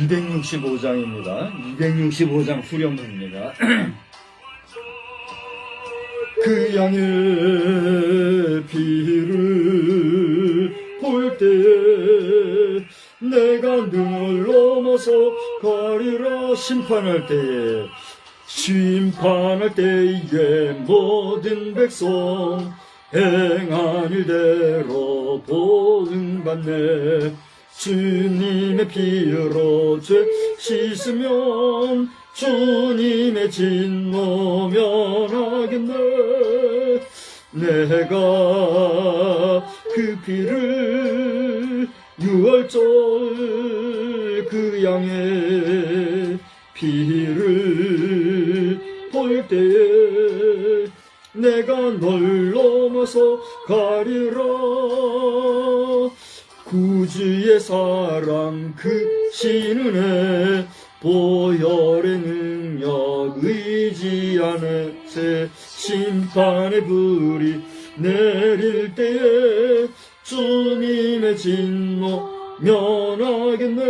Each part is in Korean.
(265장입니다) 265장 후렴입니다. 그 양의 피를 볼 때에 내가 눈을 넘어서 가리라. 심판할 때에 모든 백성 행한 일대로 보응받네. 주님의 피로 죄 씻으면 주님의 진노 면하겠네. 내가 그 피를 유월절 그 양의 피를 볼 때에 내가 널 넘어서 가리라. 구주의 사랑 그 신은혜 보혈의 능력 의지 안에 새 심판의 불이 내릴 때에 주님의 진노 면하겠네.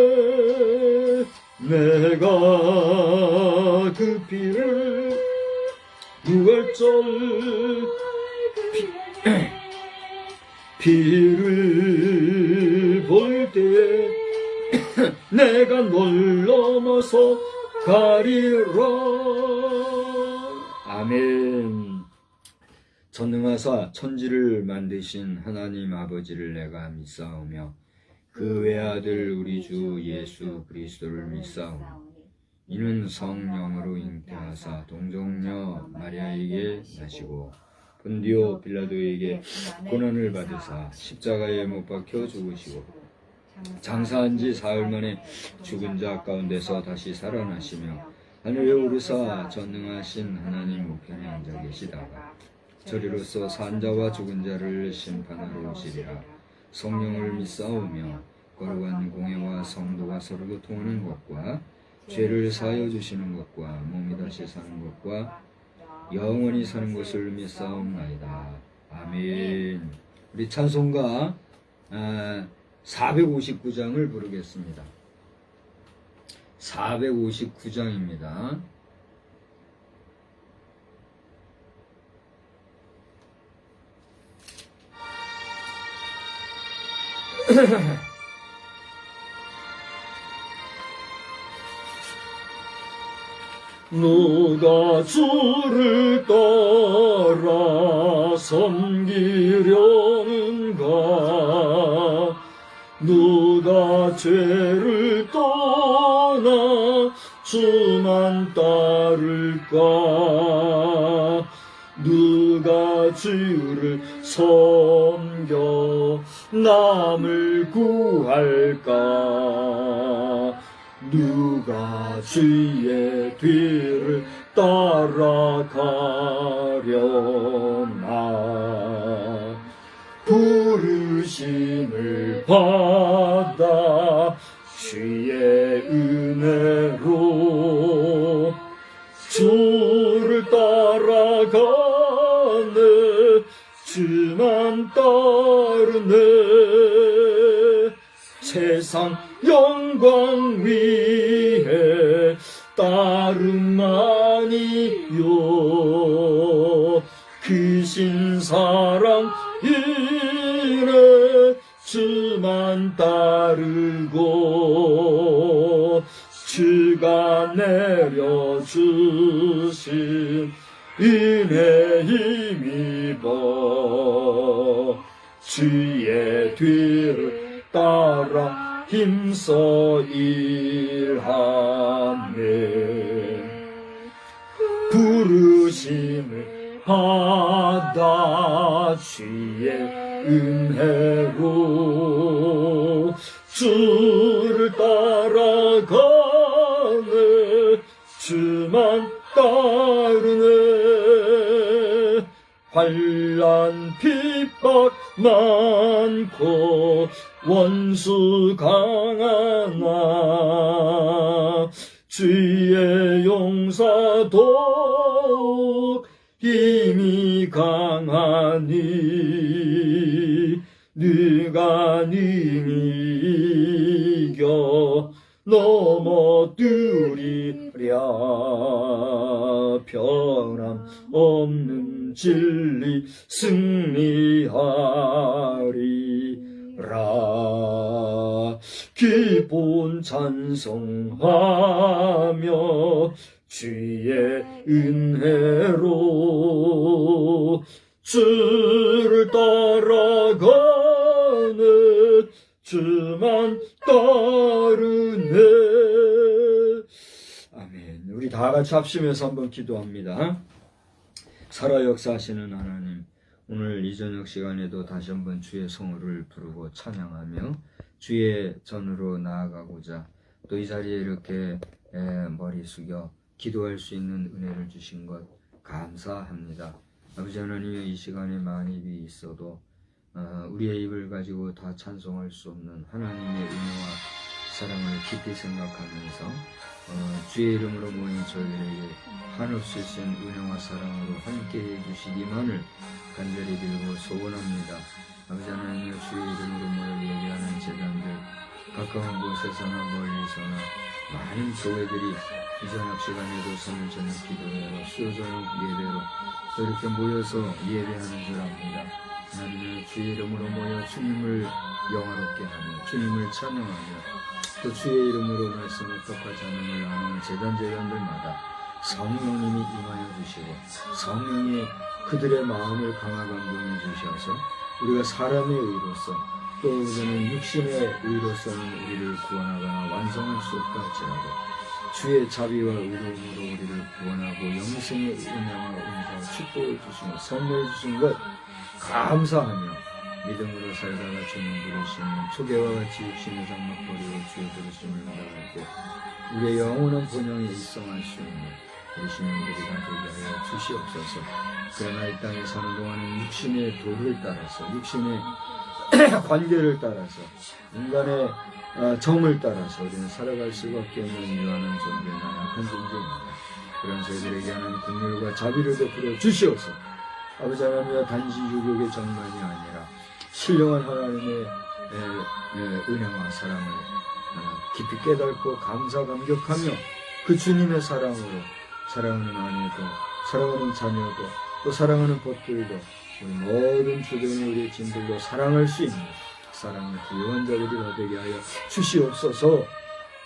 내가 그 피를 유월절 피를 볼 때에 내가 널 넘어서 가리라. 아멘. 전능하사 천지를 만드신 하나님 아버지를 내가 믿사오며 그 외아들 우리 주 예수 그리스도를 믿사오니 이는 성령으로 잉태하사 동정녀 마리아에게 나시고 본디오 빌라도에게 고난을 받으사 십자가에 못 박혀 죽으시고 장사한 지 사흘 만에 죽은 자 가운데서 다시 살아나시며 하늘에 오르사 전능하신 하나님 우편에 앉아 계시다가 저리로서 산 자와 죽은 자를 심판하러 오시리라. 성령을 믿사오며 거룩한 공회와 성도가 서로 교통하는 것과 죄를 사하여 주시는 것과 몸이 다시 사는 것과 영원히 사는 것을 믿사옵나이다. 아멘. 우리 찬송가 459장을 부르겠습니다. 459장입니다. 누가 주를 따라 섬기려는가? 누가 죄를 떠나 주만 따를까? 누가 주를 섬겨 남을 구할까? 누가 주의 뒤를 따라가려나? 부르심을 받아 주의 은혜로 주를 따라가네. 주만 따르네. 세상 영광 위에 따름만이요. 크신 사랑 이래 주만 따르고 주가 내려주신 은혜 힘입어 주의 뒤를 따라 힘써 일하네. 부르심을 받아 주의 은혜로 주를 따라가네. 주만 따르네. 환난 핍박 많고 원수 강하나 주의 용사도 힘이 강하니 네가 능히 이겨 넘어뜨리랴. 변함없는 진리 승리하리라. 기쁜 찬송하며 주의 은혜로 주를 따라가네. 주만 따르네. 아멘. 우리 다 같이 합심해서 한번 기도합니다. 살아 역사하시는 하나님, 오늘 이 저녁 시간에도 다시 한번 주의 성호를 부르고 찬양하며 주의 전으로 나아가고자 또 이 자리에 이렇게 머리 숙여 기도할 수 있는 은혜를 주신 것 감사합니다. 아버지 하나님, 이 시간에 많은 입이 있어도 우리의 입을 가지고 다 찬송할 수 없는 하나님의 은혜와 사랑을 깊이 생각하면서 주의 이름으로 모인 저희들에게 한없이 신 은혜와 사랑으로 함께해 주시기만을 간절히 빌고 소원합니다. 아버지 하나님, 주의 이름으로 모여 예배하는 제단들 가까운 곳에서나 멀리서나 많은 교회들이 이 저녁 시간에도 저녁 기도회로 수요저녁 예배로 또 이렇게 모여서 예배하는 줄 압니다. 하나님의 주의 이름으로 모여 주님을 영화롭게 하며 주님을 찬양하며 또 주의 이름으로 말씀을 떡과 잔음을 나누는 제단들마다 성령님이 임하여 주시고 성령이 그들의 마음을 강하 감동해 주셔서 우리가 사람의 의로서 또 우리는 육신의 의로서는 우리를 구원하거나 완성할 수 없다 할지라도 주의 자비와 의로움으로 우리를 구원하고 영생의 은혜와 은사와 축복을 주시고 선물 주신 것 감사하며 믿음으로 살다가 주님 부르시는 초계와 같이 육신의 장막 버리고 주의 부르심을 받아갈 때 우리의 영원한 본향에 입성할 수 있는 우리 신령들이 다 되게 하여 주시옵소서. 그러나 이 땅에 사는 동안은 육신의 도를 따라서 육신의 관계를 따라서 인간의 정을 따라서 우리는 살아갈 수밖에 없는 유한한 존재나 약한 존재입니다. 그런 저희들에게 하는 긍휼과 자비를 베풀어 주시옵소서. 아버지 하나님의 단지 유격의 정만이 아니라 신령한 하나님의 은혜와 사랑을 깊이 깨닫고 감사 감격하며 그 주님의 사랑으로 사랑하는 아내도 사랑하는 자녀도 또 사랑하는 벗들도 우리 모든 주변의 우리의 진들도 사랑할 수 있는 사랑의 귀한 자들이 다 되게 하여 주시옵소서.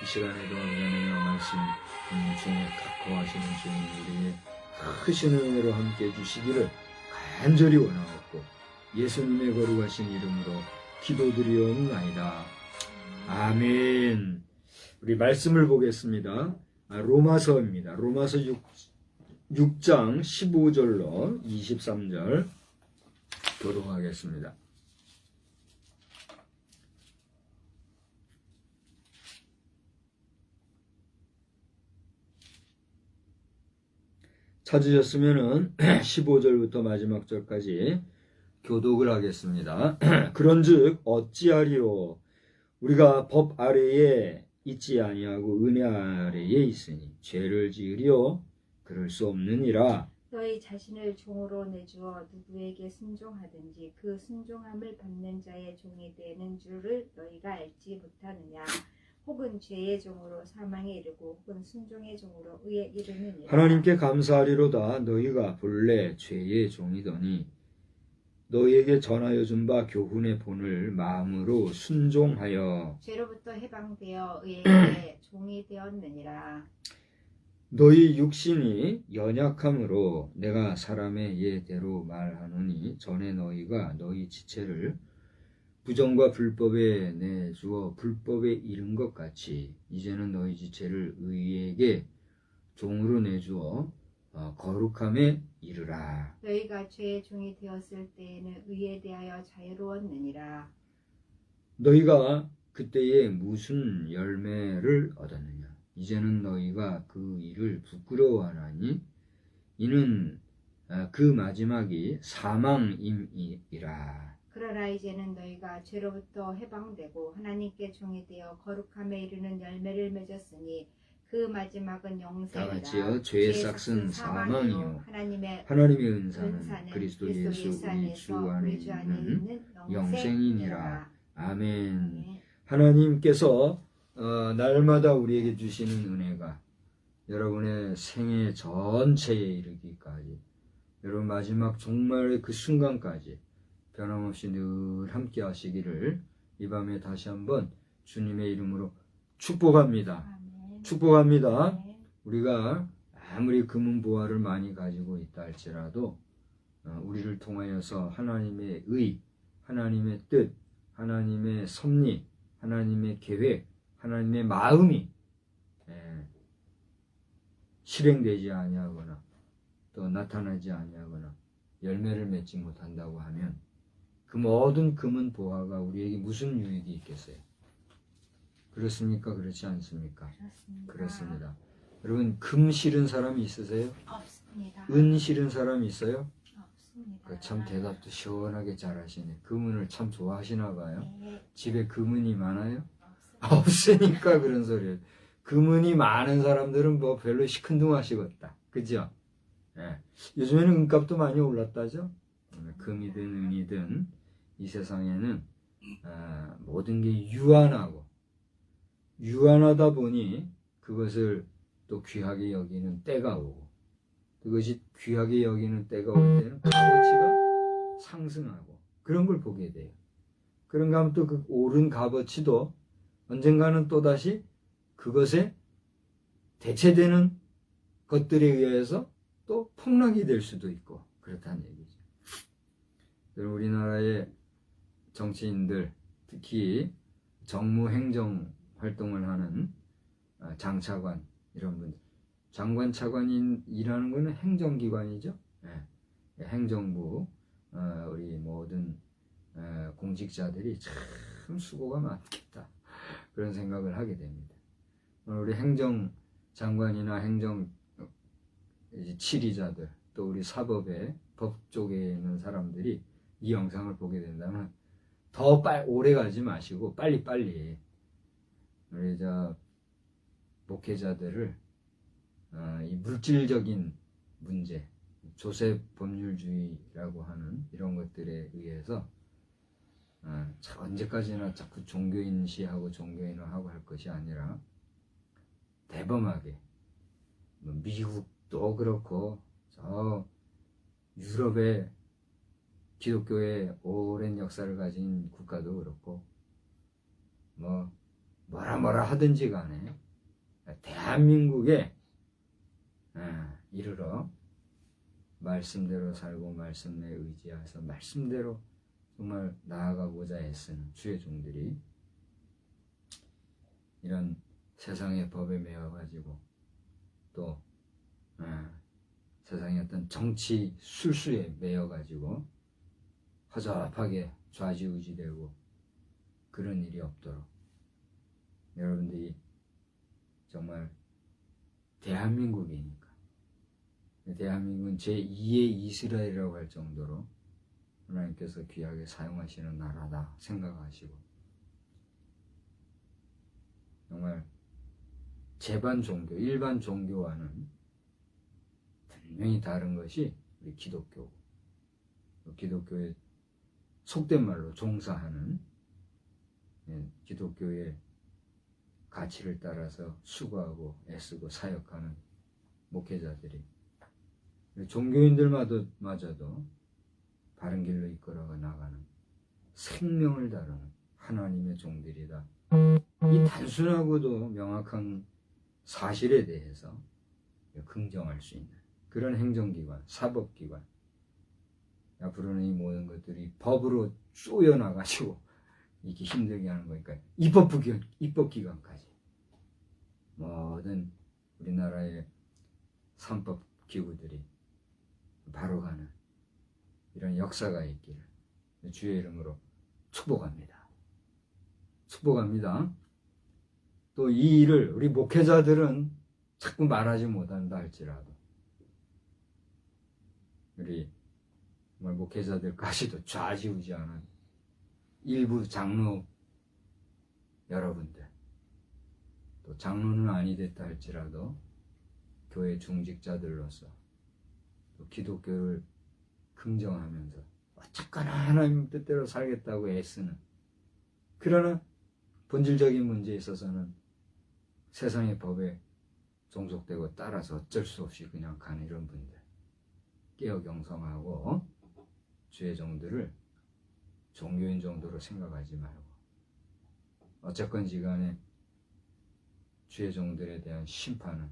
이 시간에도 하나님의 말씀 중에 가까워하시는 주님 우리의 크신 은혜로 함께 해주시기를 간절히 원하옵고 예수님의 거룩하신 이름으로 기도드리옵나이다. 아멘. 우리 말씀을 보겠습니다. 로마서입니다. 로마서 6장 15절로 23절 교독하겠습니다. 찾으셨으면은 15절부터 마지막 절까지 교독을 하겠습니다. 그런즉 어찌하리요? 우리가 법 아래에 있지 아니하고 은혜 아래에 있으니 죄를 지으리요? 그럴 수 없느니라. 너희 자신을 종으로 내주어 누구에게 순종하든지 그 순종함을 받는 자의 종이 되는 줄을 너희가 알지 못하느냐? 혹은 죄의 종으로 사망에 이르고 혹은 순종의 종으로 의에 이르느니라. 하나님께 감사하리로다. 너희가 본래 죄의 종이더니 너희에게 전하여 준 바 교훈의 본을 마음으로 순종하여 죄로부터 해방되어 의에게 종이 되었느니라. 너희 육신이 연약함으로 내가 사람의 예대로 말하노니 전에 너희가 너희 지체를 부정과 불법에 내주어 불법에 이른 것 같이 이제는 너희 지체를 의에게 종으로 내주어 거룩함에 이르라. 너희가 죄의 종이 되었을 때에는 의에 대하여 자유로웠느니라. 너희가 그때에 무슨 열매를 얻었느냐? 이제는 너희가 그 일을 부끄러워하나니 이는 그 마지막이 사망임이라. 그러나 이제는 너희가 죄로부터 해방되고 하나님께 종이 되어 거룩함에 이르는 열매를 맺었으니 그 마지막은 영생이라. 다 같이요. 죄의 삭은 사망이요 하나님의 하나님의 은사는 그리스도 예수 예수 우리 주 안에서 안에 우리 주 안에 있는 있는 영생이니라. 아멘. 아멘. 하나님께서 날마다 우리에게 주시는 은혜가 여러분의 생애 전체에 이르기까지, 여러분 마지막 종말의 그 순간까지 변함없이 늘 함께 하시기를 이 밤에 다시 한번 주님의 이름으로 축복합니다. 아멘. 축복합니다. 아멘. 우리가 아무리 금은보화를 많이 가지고 있다 할지라도 우리를 통하여서 하나님의 의, 하나님의 뜻, 하나님의 섭리, 하나님의 계획, 하나님의 마음이 실행되지 아니하거나 또 나타나지 아니하거나 열매를 맺지 못한다고 하면 그 모든 금은 보화가 우리에게 무슨 유익이 있겠어요? 그렇습니까? 그렇지 않습니까? 그렇습니다. 여러분 금 실은 사람이 있으세요? 없습니다. 은 실은 사람이 있어요? 없습니다. 참 대답도 시원하게 잘하시네. 금은을 참 좋아하시나 봐요. 네, 집에 금은이 많아요? 없습니다. 없으니까 그런 소리예요. 금은이 많은 사람들은 뭐 별로 시큰둥하시겠다. 그죠? 예. 요즘에는 은값도 많이 올랐다죠? 금이든 은이든 이 세상에는 모든 게 유한하다 보니 그것을 또 귀하게 여기는 때가 오고, 그것이 귀하게 여기는 때가 올 때는 값어치가 상승하고 그런 걸 보게 돼요. 그런가 하면 또 그 오른 값어치도 언젠가는 또다시 그것에 대체되는 것들에 의해서 또 폭락이 될 수도 있고 그렇다는 얘기죠. 우리나라의 정치인들, 특히 정무 행정 활동을 하는 장차관 이런 분들, 장관 차관이라는 것은 행정기관이죠. 행정부 우리 모든 공직자들이 참 수고가 많겠다 그런 생각을 하게 됩니다. 우리 행정장관이나 행정 치리자들, 또 우리 사법의 법 쪽에 있는 사람들이 이 영상을 보게 된다면 더 오래 가지 마시고 빨리빨리 우리 목회자들을 이 물질적인 문제, 조세 법률주의라고 하는 이런 것들에 의해서 언제까지나 자꾸 종교인시하고 종교인화하고 할 것이 아니라 대범하게, 미국도 그렇고 유럽의 기독교의 오랜 역사를 가진 국가도 그렇고 뭐라 하든지 간에 대한민국에 이르러 말씀대로 살고 말씀에 의지해서 말씀대로 정말 나아가고자 애쓰는 주의 종들이 이런 세상의 법에 매여가지고 또 세상의 어떤 정치 술수에 매여가지고 허접하게 좌지우지되고 그런 일이 없도록 여러분들이 정말 대한민국이니까, 대한민국은 제2의 이스라엘이라고 할 정도로 하나님께서 귀하게 사용하시는 나라다 생각하시고, 정말 제반 종교, 일반 종교와는 분명히 다른 것이 우리 기독교고, 기독교의 속된 말로 종사하는 기독교의 가치를 따라서 수고하고 애쓰고 사역하는 목회자들이, 종교인들마저도 바른 길로 이끌어 나가는 생명을 다루는 하나님의 종들이다. 이 단순하고도 명확한 사실에 대해서 긍정할 수 있는 그런 행정기관, 사법기관, 앞으로는 이 모든 것들이 법으로 쪼여나가지고 이렇게 힘들게 하는 거니까 입법기관까지 모든 우리나라의 산법기구들이 바로 가는 이런 역사가 있기를 주의 이름으로 축복합니다. 축복합니다. 또 이 일을 우리 목회자들은 자꾸 말하지 못한다 할지라도 우리 정말 목회자들까지도 좌지우지하는 일부 장로 여러분들, 또 장로는 아니 됐다 할지라도 교회 중직자들로서 또 기독교를 긍정하면서 어쨌거나 하나님 뜻대로 살겠다고 애쓰는, 그러나 본질적인 문제에 있어서는 세상의 법에 종속되고 따라서 어쩔 수 없이 그냥 가는 이런 분들 깨어 경성하고 주의 종들을 종교인 정도로 생각하지 말고 어쨌건지 간에 주의 종들에 대한 심판은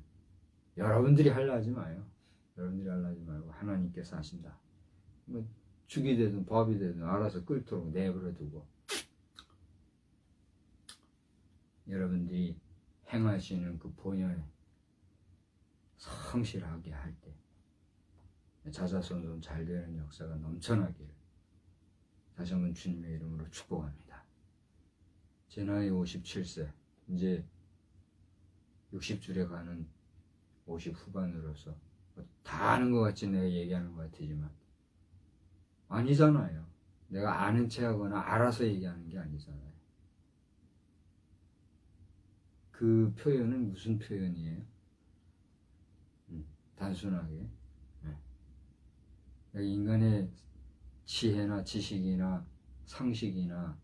여러분들이 하려 하지 마요. 여러분들이 하려 하지 말고 하나님께서 하신다. 뭐 죽이 되든 법이 되든 알아서 끓도록 내버려 두고 여러분들이 행하시는 그 본연에 성실하게 할 때 자자손손 잘 되는 역사가 넘쳐나기를 다시 한번 주님의 이름으로 축복합니다. 제 나이 57세, 이제 60줄에 가는 50 후반으로서 다 아는 것 같이 내가 얘기하는 것 같지만 아니잖아요. 내가 아는 체 하거나 알아서 얘기하는 게 아니잖아요. 그 표현은 무슨 표현이에요? 단순하게 인간의 지혜나 지식이나 상식이나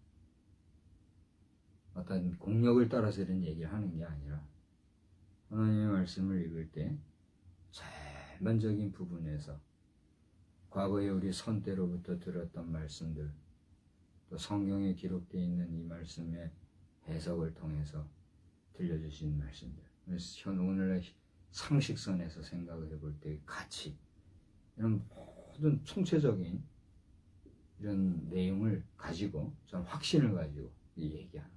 어떤 공력을 따라서 이런 얘기를 하는 게 아니라 하나님의 말씀을 읽을 때 전반적인 부분에서 과거에 우리 선대로부터 들었던 말씀들, 또 성경에 기록되어 있는 이 말씀의 해석을 통해서 들려주신 말씀들, 그래서 오늘의 상식선에서 생각을 해볼 때 가치, 이런 모든 총체적인 이런 내용을 가지고 좀 확신을 가지고 얘기하는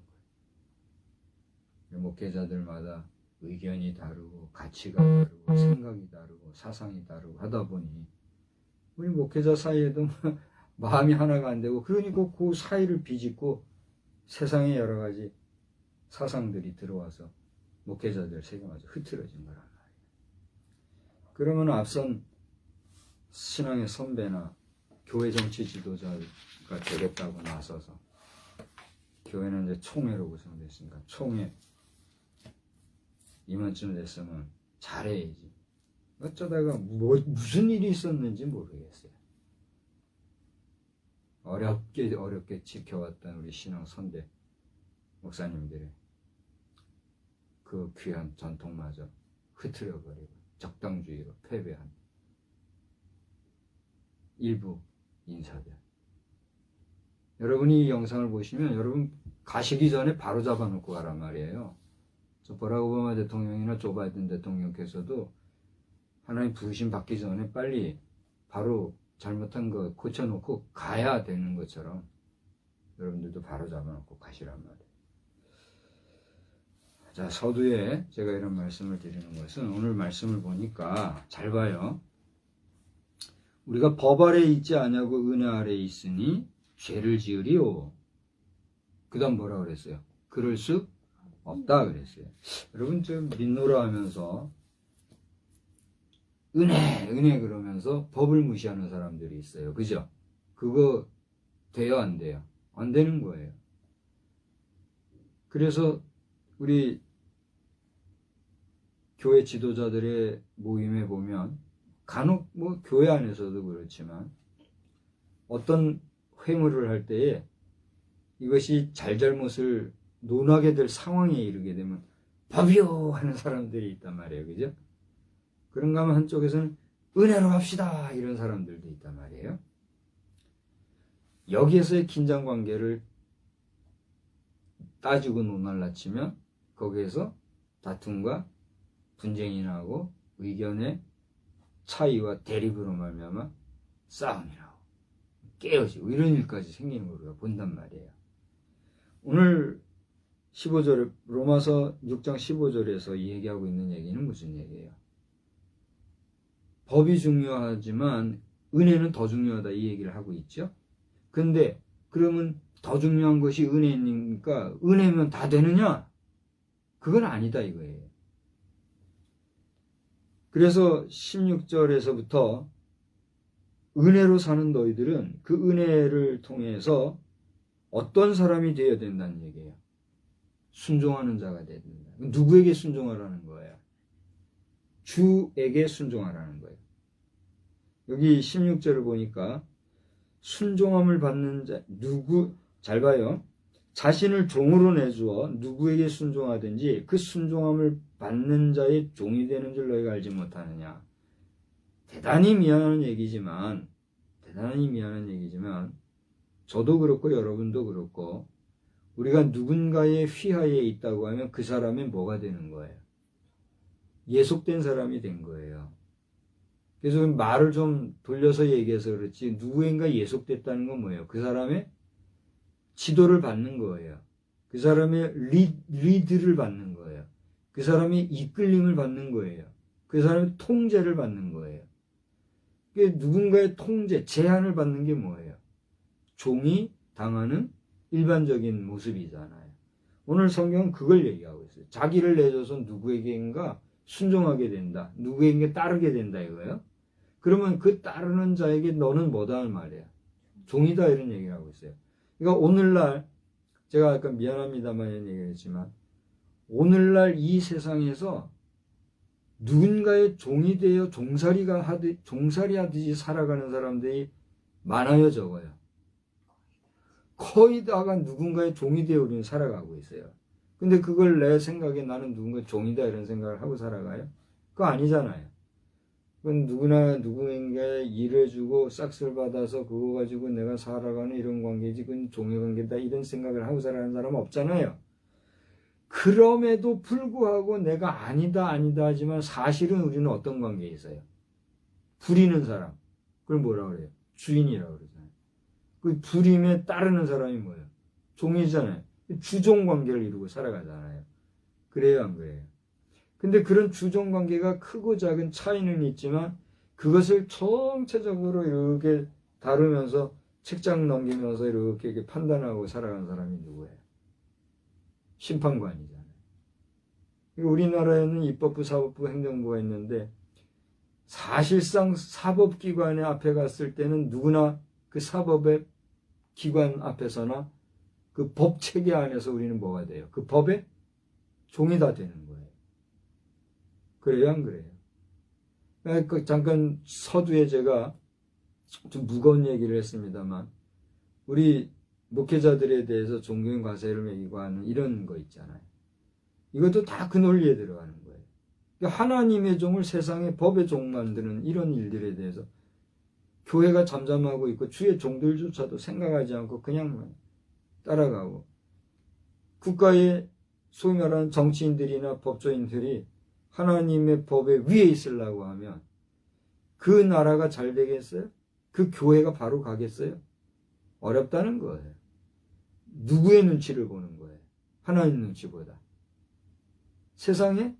거예요. 목회자들마다 의견이 다르고 가치가 다르고 생각이 다르고 사상이 다르고 하다 보니 우리 목회자 사이에도 마음이 하나가 안 되고, 그러니까 그 사이를 비집고 세상의 여러 가지 사상들이 들어와서 목회자들 세계마저 흐트러진 거란 말이에요. 그러면 앞선 신앙의 선배나 교회 정치 지도자가 되겠다고 나서서, 교회는 이제 총회로 구성됐으니까 총회 이만쯤 됐으면 잘해야지. 어쩌다가 무슨 일이 있었는지 모르겠어요. 어렵게 지켜왔던 우리 신앙 선배 목사님들의 그 귀한 전통마저 흐트려버리고 적당주의로 패배한 일부 인사들. 여러분이 이 영상을 보시면 여러분 가시기 전에 바로 잡아놓고 가란 말이에요. 버락 오바마 대통령이나 조 바이든 대통령께서도 하나님 부르심 받기 전에 빨리 바로 잘못한 거 고쳐놓고 가야 되는 것처럼 여러분들도 바로 잡아놓고 가시란 말이에요. 자, 서두에 제가 이런 말씀을 드리는 것은, 오늘 말씀을 보니까 잘 봐요. 우리가 법 아래 있지 아니하고 은혜 아래 있으니 죄를 지으리오. 그 다음 뭐라 그랬어요? 그럴 수 없다 그랬어요. 여러분 좀 믿노라 하면서 은혜 그러면서 법을 무시하는 사람들이 있어요. 그죠? 그거 돼요, 안 돼요? 안 되는 거예요. 그래서 우리 교회 지도자들의 모임에 보면 간혹 뭐 교회 안에서도 그렇지만 어떤 회무를 할 때에 이것이 잘잘못을 논하게 될 상황에 이르게 되면 법이요 하는 사람들이 있단 말이에요. 그죠? 그런가 하면 한쪽에서는 은혜로 합시다 이런 사람들도 있단 말이에요. 여기에서의 긴장관계를 따지고 논할라 치면 거기에서 다툼과 분쟁이 나고 의견의 차이와 대립으로 말미암아 싸움이라고 깨어지고 이런 일까지 생기는 걸 우리가 본단 말이에요. 오늘 15절 로마서 6장 15절에서 얘기하고 있는 얘기는 무슨 얘기예요? 법이 중요하지만 은혜는 더 중요하다 이 얘기를 하고 있죠. 근데 그러면 더 중요한 것이 은혜니까 은혜면 다 되느냐? 그건 아니다 이거예요. 그래서 16절에서부터 은혜로 사는 너희들은 그 은혜를 통해서 어떤 사람이 되어야 된다는 얘기예요. 순종하는 자가 되어야 된다. 누구에게 순종하라는 거예요? 주에게 순종하라는 거예요. 여기 16절을 보니까 순종함을 받는 자, 잘 봐요. 자신을 종으로 내주어 누구에게 순종하든지 그 순종함을 받는 자의 종이 되는 줄 너희가 알지 못하느냐. 대단히 미안한 얘기지만 저도 그렇고 여러분도 그렇고 우리가 누군가의 휘하에 있다고 하면 그 사람이 뭐가 되는 거예요? 예속된 사람이 된 거예요. 그래서 말을 좀 돌려서 얘기해서 그렇지 누구인가 예속됐다는 건 뭐예요? 그 사람의 지도를 받는 거예요. 그 사람의 리드를 받는 거예요. 그 사람의 이끌림을 받는 거예요. 그 사람의 통제를 받는 거예요. 누군가의 통제, 제한을 받는 게 뭐예요? 종이 당하는 일반적인 모습이잖아요. 오늘 성경은 그걸 얘기하고 있어요. 자기를 내줘서 누구에게인가 순종하게 된다. 누구에게 따르게 된다 이거예요. 그러면 그 따르는 자에게 너는 뭐다 할 말이야. 종이다 이런 얘기를 하고 있어요. 그러니까 오늘날 제가 약간 미안합니다만 이런 얘기를 했지만 오늘날 이 세상에서 누군가의 종이 되어 종살이 하듯이 살아가는 사람들이 많아요, 적어요. 거의 다가 누군가의 종이 되어 우리는 살아가고 있어요. 근데 그걸 내 생각에 나는 누군가의 종이다 이런 생각을 하고 살아가요? 그거 아니잖아요. 그건 누구나 누구에게 일해주고 싹쓸 받아서 그거 가지고 내가 살아가는 이런 관계지 그건 종의 관계다 이런 생각을 하고 살아가는 사람은 없잖아요. 그럼에도 불구하고 내가 아니다 하지만 사실은 우리는 어떤 관계에 있어요? 부리는 사람. 그걸 뭐라고 그래요? 주인이라고 그러잖아요. 그 부림에 따르는 사람이 뭐예요? 종이잖아요. 주종 관계를 이루고 살아가잖아요. 그래요, 안 그래요? 근데 그런 주종 관계가 크고 작은 차이는 있지만 그것을 총체적으로 이렇게 다루면서 책장 넘기면서 이렇게 판단하고 살아가는 사람이 누구예요? 심판관이잖아요. 우리나라에는 입법부, 사법부, 행정부가 있는데 사실상 사법기관의 앞에 갔을 때는 누구나 그 사법의 기관 앞에서나 그 법체계 안에서 우리는 뭐가 돼요? 그 법의 종이 다 되는 거예요. 그래요, 안 그래요? 잠깐 서두에 제가 좀 무거운 얘기를 했습니다만 우리 목회자들에 대해서 존경 과세를 매기고 하는 이런 거 있잖아요. 이것도 다 그 논리에 들어가는 거예요. 그러니까 하나님의 종을 세상의 법의 종 만드는 이런 일들에 대해서 교회가 잠잠하고 있고 주의 종들조차도 생각하지 않고 그냥 따라가고 국가의 소위 말하는 정치인들이나 법조인들이 하나님의 법에 위에 있으려고 하면 그 나라가 잘 되겠어요? 그 교회가 바로 가겠어요? 어렵다는 거예요. 누구의 눈치를 보는 거예요? 하나님 눈치보다. 세상의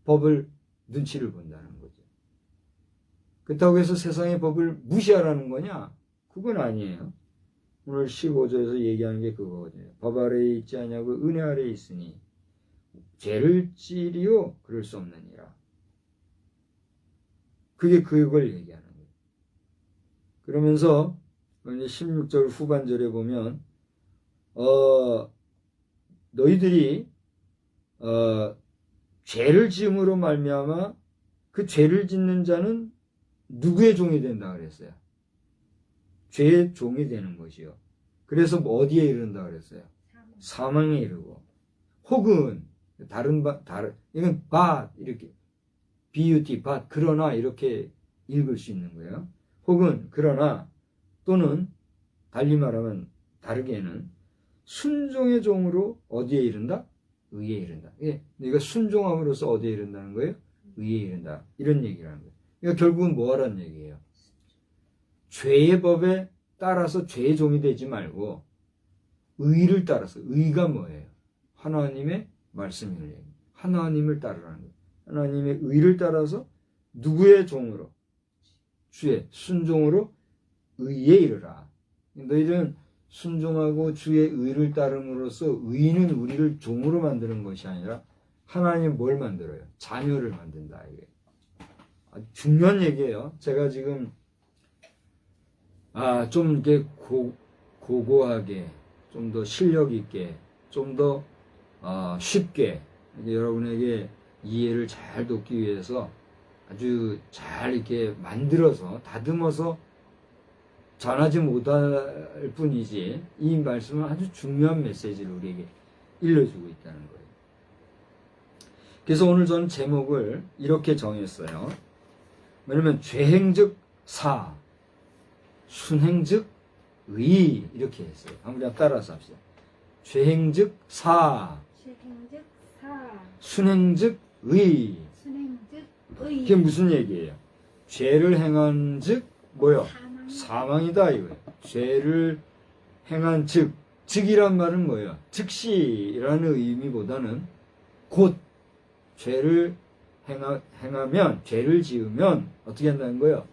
법을 눈치를 본다는 거죠. 그렇다고 해서 세상의 법을 무시하라는 거냐? 그건 아니에요. 오늘 15절에서 얘기하는 게 그거거든요. 법 아래에 있지 아니하고 은혜 아래에 있으니 죄를 지리요 그럴 수 없느니라. 그게 그걸 얘기하는 거예요. 그러면서 16절 후반절에 보면 너희들이 죄를 지음으로 말미암아 그 죄를 짓는 자는 누구의 종이 된다 그랬어요? 죄의 종이 되는 것이요. 그래서 어디에 이른다 그랬어요? 사망에 이르고 혹은 이건 이렇게 but 그러나 이렇게 읽을 수 있는 거예요. 혹은 그러나 또는 달리 말하면 다르게는 순종의 종으로 어디에 이른다? 의에 이른다. 이거 순종함으로써 어디에 이른다는 거예요? 의에 이른다. 이런 얘기를 하는 거예요. 그러니까 결국은 뭐 하라는 얘기예요? 죄의 법에 따라서 죄의 종이 되지 말고 의를 따라서, 의가 뭐예요? 하나님의 말씀을 얘기해요. 하나님을 따르라는 거예요. 하나님의 의를 따라서 누구의 종으로? 주의 순종으로 의에 이르라. 너희들은 순종하고 주의 의를 따름으로써 의는 우리를 종으로 만드는 것이 아니라 하나님 뭘 만들어요? 자녀를 만든다. 이게 아주 중요한 얘기예요. 제가 지금 좀 이렇게 고고하게, 좀 더 실력 있게, 좀 더 쉽게 여러분에게 이해를 잘 돕기 위해서 아주 잘 이렇게 만들어서 다듬어서 전하지 못할 뿐이지, 이 말씀은 아주 중요한 메시지를 우리에게 일러주고 있다는 거예요. 그래서 오늘 저는 제목을 이렇게 정했어요. 왜냐면 죄행즉 사, 순행즉 의, 이렇게 했어요. 한번 따라서 합시다. 죄행즉 사, 죄행즉 사, 순행즉 의. 순행즉 의. 그게 무슨 얘기예요? 죄를 행한 즉 뭐요? 사망이다 이거예요. 죄를 행한 즉이란 말은 뭐예요? 즉시라는 의미보다는 곧 죄를 행하면, 죄를 지으면 어떻게 한다는 거예요?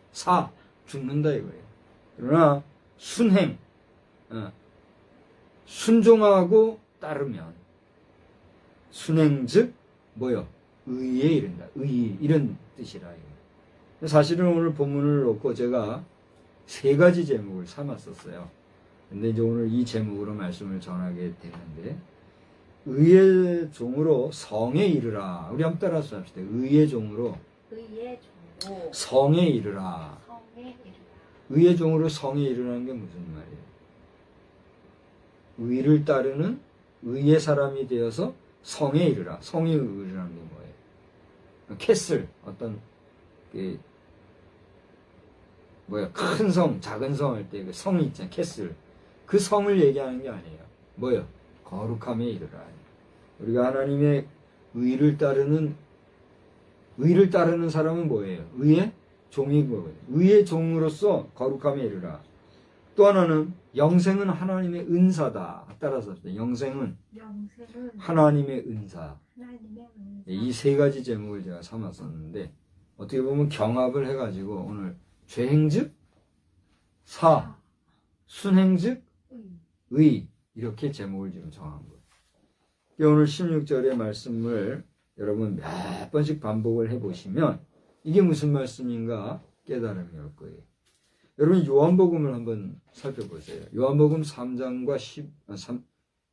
죽는다 이거예요. 그러나 순행, 순종하고 따르면, 순행 즉 뭐요? 의에 이른다. 의, 이런 뜻이라 이거예요. 사실은 오늘 본문을 놓고 제가 3가지 제목을 삼았었어요. 근데 이제 오늘 이 제목으로 말씀을 전하게 되는데, 의의 종으로 성에 이르라. 우리 한번 따라서 합시다. 의의 종으로 성에 이르라. 의의 종으로 성에 이르라는 게 무슨 말이에요? 의를 따르는 의의 사람이 되어서 성에 이르라. 성에 이르라는 게 뭐예요? 캐슬, 어떤 큰 성, 작은 성 할 때 그 성이 있잖아요. 캐슬. 그 성을 얘기하는 게 아니에요. 뭐예요? 거룩함에 이르라. 우리가 하나님의 의를 따르는 사람은 뭐예요? 의의 종인 거거든요. 의의 종으로서 거룩함에 이르라. 또 하나는 영생은 하나님의 은사다. 따라서 합시다. 영생은 하나님의 은사. 이 3가지 제목을 제가 삼았었는데, 어떻게 보면 경합을 해가지고 오늘 죄행즉 사, 순행즉 의, 이렇게 제목을 지금 정한 거예요. 오늘 16절의 말씀을 여러분 몇 번씩 반복을 해보시면 이게 무슨 말씀인가 깨달음이 올 거예요. 여러분 요한복음을 한번 살펴보세요. 요한복음 3장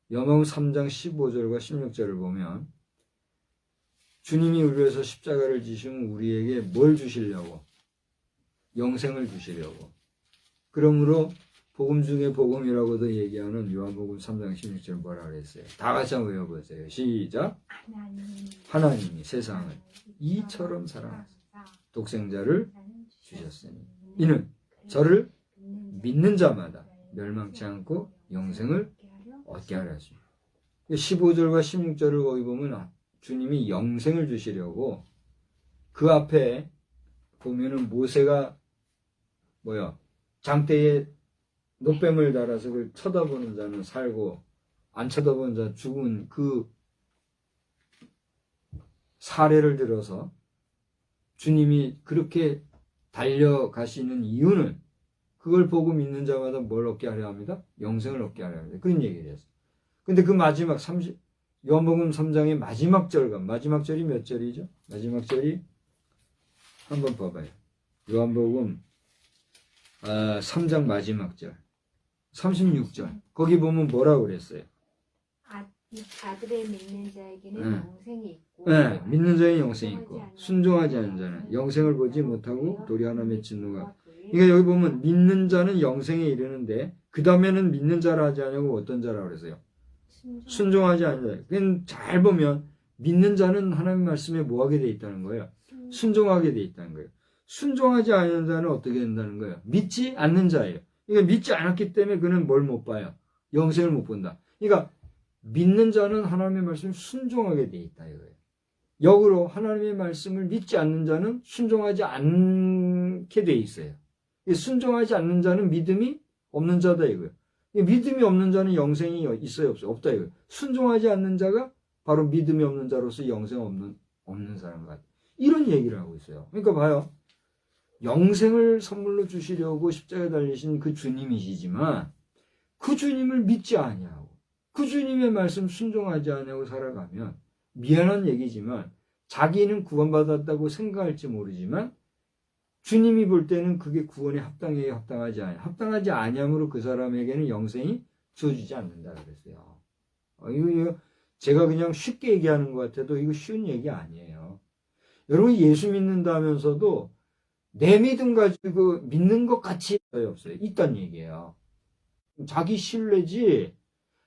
15절과 16절을 보면 주님이 우리 위해서 십자가를 지시면 우리에게 뭘 주시려고? 영생을 주시려고. 그러므로 복음 중에 복음이라고도 얘기하는 요한복음 3장 16절 뭐라 그랬어요? 다 같이 한번 외워보세요. 시작. 하나님이 세상을 이처럼 사랑하사 독생자를 주셨으니 이는 저를 믿는 자마다 멸망치 않고 영생을 얻게 하려 하십니다. 15절과 16절을 거기 보면 주님이 영생을 주시려고 그 앞에 보면은 모세가 장대에 노뱀을 달아서 그걸 쳐다보는 자는 살고 안 쳐다보는 자 죽은 그 사례를 들어서 주님이 그렇게 달려가시는 이유는 그걸 보고 믿는 자마다 뭘 얻게 하려 합니다? 영생을 얻게 하려 합니다. 그런 얘기를 했어요. 근데 그 마지막 요한복음 3장의 마지막 절이 몇 절이죠? 마지막 절이 한번 봐봐요. 요한복음 3장 마지막 절 36절 거기 보면 뭐라고 그랬어요? 아들의 믿는 자에게는 영생이 있고 믿는 자에게는 영생이 있고 순종하지 않는 자는 영생을 보지 못하고 도리 하나 맺힌 누가. 그러니까 여기 보면 믿는 자는 영생에 이르는데 그 다음에는 믿는 자라 하지 않냐고 어떤 자라고 그랬어요? 순종하지 않는 자. 그냥 잘 보면 믿는 자는 하나님 말씀에 뭐하게 돼 있다는 거예요? 순종하게 돼 있다는 거예요. 순종하지 않는 자는 어떻게 된다는 거예요? 믿지 않는 자예요. 그러니까 믿지 않았기 때문에 그는 뭘 못 봐요? 영생을 못 본다. 그러니까 믿는 자는 하나님의 말씀을 순종하게 돼 있다 이거예요. 역으로 하나님의 말씀을 믿지 않는 자는 순종하지 않게 돼 있어요. 순종하지 않는 자는 믿음이 없는 자다 이거예요. 믿음이 없는 자는 영생이 있어요, 없어요? 없다 이거예요. 순종하지 않는 자가 바로 믿음이 없는 자로서 영생 없는 사람 같아요. 이런 얘기를 하고 있어요. 그러니까 봐요. 영생을 선물로 주시려고 십자가에 달리신 그 주님이시지만 그 주님을 믿지 아니하고 그 주님의 말씀 순종하지 아니하고 살아가면 미안한 얘기지만 자기는 구원받았다고 생각할지 모르지만 주님이 볼 때는 그게 구원에 합당해요, 합당하지 않아요. 합당하지 아니함으로 그 사람에게는 영생이 주어지지 않는다 그랬어요. 이거 제가 그냥 쉽게 얘기하는 것 같아도 이거 쉬운 얘기 아니에요. 여러분 예수 믿는다면서도 내 믿음 가지고 믿는 것 같이 없어요. 있단 얘기예요. 자기 신뢰지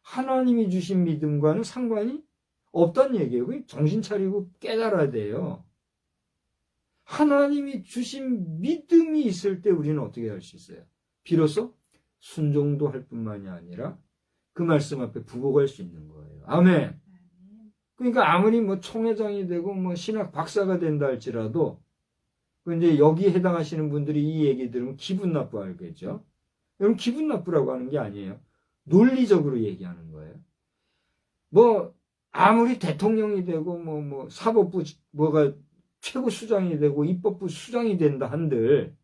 하나님이 주신 믿음과는 상관이 없단 얘기예요. 정신 차리고 깨달아야 돼요. 하나님이 주신 믿음이 있을 때 우리는 어떻게 할 수 있어요? 비로소 순종도 할 뿐만이 아니라 그 말씀 앞에 부복할 수 있는 거예요. 아멘. 그러니까 아무리 뭐 총회장이 되고 뭐 신학 박사가 된다 할지라도 이제 여기에 해당하시는 분들이 이 얘기 들으면 기분 나빠하겠죠. 여러분 기분 나쁘라고 하는 게 아니에요. 논리적으로 얘기하는 거예요. 뭐 아무리 대통령이 되고 뭐 사법부 뭐가 최고 수장이 되고 입법부 수장이 된다 한들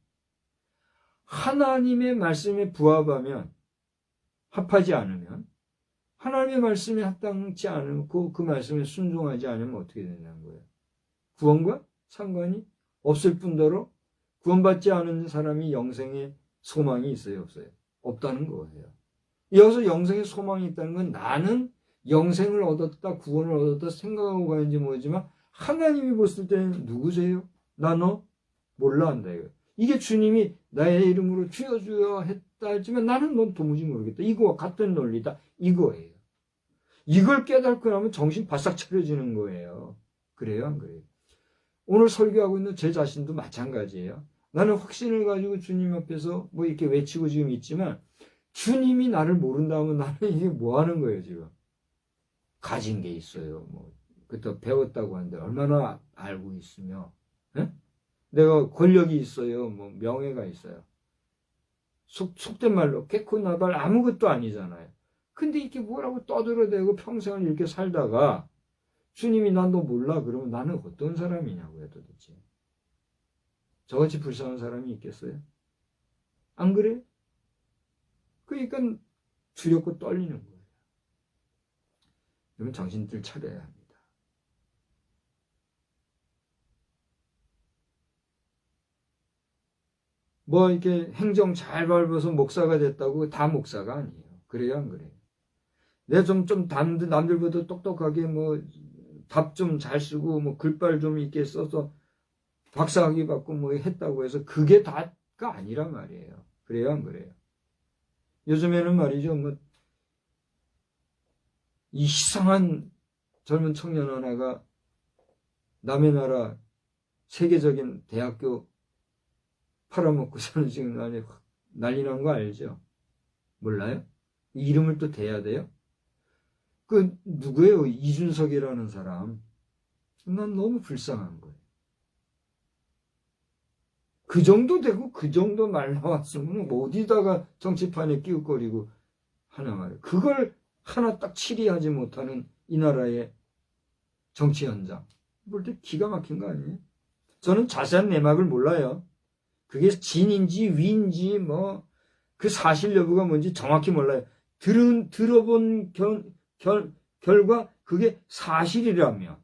하나님의 말씀에 부합하면 합하지 않으면 하나님의 말씀에 합당치 않고 그 말씀에 순종하지 않으면 어떻게 된다는 거예요? 구원과 상관이 없을 뿐더러 구원받지 않은 사람이 영생의 소망이 있어요, 없어요? 없다는 거예요. 여기서 영생의 소망이 있다는 건 나는 영생을 얻었다, 구원을 얻었다 생각하고 가는지 모르지만 하나님이 봤을 때는 누구세요? 나 너 몰라 한다 이거. 이게 주님이 나의 이름으로 주여 주여 했다 했지만 나는 넌 도무지 모르겠다. 이거와 같은 논리다. 이거예요. 이걸 깨닫고 나면 정신 바싹 차려지는 거예요. 그래요? 안 그래요? 오늘 설교하고 있는 제 자신도 마찬가지예요. 나는 확신을 가지고 주님 앞에서 뭐 이렇게 외치고 지금 있지만 주님이 나를 모른다면 나는 이게 뭐 하는 거예요, 지금? 가진 게 있어요. 뭐 그때 배웠다고 하는데 얼마나 알고 있으며 내가 권력이 있어요. 뭐 명예가 있어요. 속된 말로 개코 나발 아무것도 아니잖아요. 근데 이렇게 뭐라고 떠들어대고 평생을 이렇게 살다가 주님이 난 너 몰라 그러면 나는 어떤 사람이냐고요 도대체. 저같이 불쌍한 사람이 있겠어요? 안 그래? 그러니까 두렵고 떨리는 거예요. 여러분 정신줄 차려야 합니다. 뭐 이렇게 행정 잘 밟아서 목사가 됐다고 다 목사가 아니에요. 그래요 안 그래요? 내가 좀 남들보다 똑똑하게 뭐 답 좀 잘 쓰고 뭐 글빨 좀 있게 써서 박사학위 받고 뭐 했다고 해서 그게 다가 아니란 말이에요. 그래요 안 그래요? 요즘에는 말이죠 뭐 이 이상한 젊은 청년 하나가 남의 나라 세계적인 대학교 팔아먹고서는 지금 난리 난 거 알죠? 몰라요? 이름을 또 대야 돼요? 그 누구예요? 이준석이라는 사람. 난 너무 불쌍한 거예요. 그 정도 되고 그 정도 말 나왔으면 어디다가 정치판에 끼웃거리고 하나 말이에요. 그걸 하나 딱 치리하지 못하는 이 나라의 정치 현장. 볼 때 기가 막힌 거 아니에요? 저는 자세한 내막을 몰라요. 그게 진인지 위인지 뭐 그 사실 여부가 뭔지 정확히 몰라요. 들어본 결과 그게 사실이라면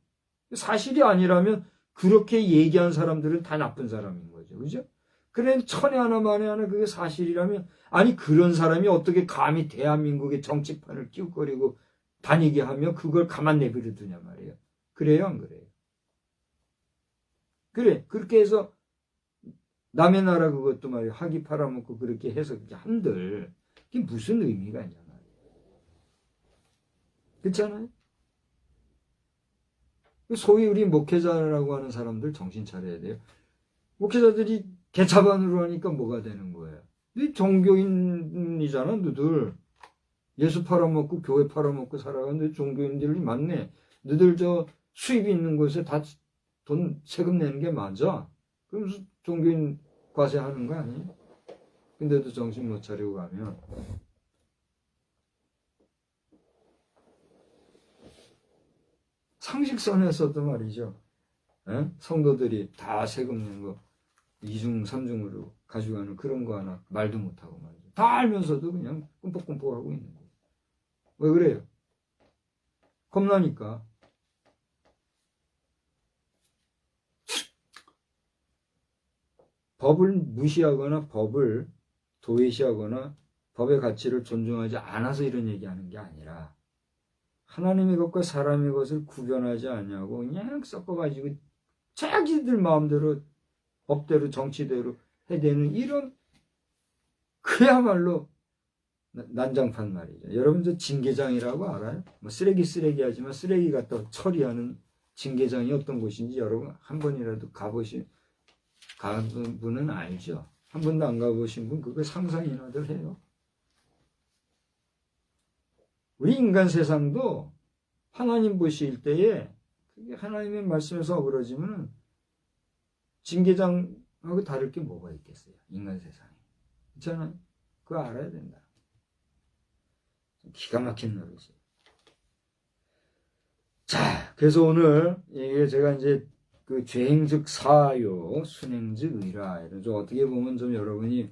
사실이 아니라면 그렇게 얘기한 사람들은 다 나쁜 사람인 거죠. 그죠? 그래 천에 하나 만에 하나 그게 사실이라면 아니 그런 사람이 어떻게 감히 대한민국의 정치판을 끼웃거리고 다니게 하며 그걸 가만 내버려 두냐 말이에요. 그래요 안 그래요? 그래 그렇게 해서 남의 나라 그것도 말이에요. 학위 팔아먹고 그렇게 해서 그렇게 한들 그게 무슨 의미가 있냐 말이에요. 그렇잖아요? 소위 우리 목회자라고 하는 사람들 정신 차려야 돼요. 목회자들이 개차반으로 하니까 뭐가 되는 거예요? 네 종교인이잖아 너들. 예수 팔아먹고 교회 팔아먹고 살아가는데 종교인들이 많네. 너들 저 수입이 있는 곳에 다 돈 세금 내는 게 맞아? 그러면서 종교인 과세하는 거 아니에요? 근데도 정신 못 차리고 가면 상식선에서도 말이죠. 에? 성도들이 다 세금 내는 거 2중, 3중으로 가져가는 그런 거 하나 말도 못하고 말이죠. 다 알면서도 그냥 꿈뻑꿈뻑 하고 있는 거예요. 왜 그래요? 겁나니까. 법을 무시하거나 법을 도외시하거나 법의 가치를 존중하지 않아서 이런 얘기하는 게 아니라 하나님의 것과 사람의 것을 구별하지 않냐고 그냥 섞어가지고 자기들 마음대로 법대로 정치대로 해대는 이런 그야말로 난장판 말이죠. 여러분 저 징계장이라고 알아요? 뭐 쓰레기 하지만 쓰레기 갖다 처리하는 징계장이 어떤 곳인지 여러분 한 번이라도 가보신 분은 알죠. 한 번도 안 가보신 분 그거 상상이나들 해요. 우리 인간 세상도 하나님 보실 때에 그게 하나님의 말씀에서 어그러지면 징계장하고 다를 게 뭐가 있겠어요. 인간 세상에. 있잖아요. 그거 알아야 된다. 기가 막힌 노릇이에요. 자, 그래서 오늘 이게 제가 이제 그 죄행즉 사요, 순행즉 의라. 이런 좀 어떻게 보면 좀 여러분이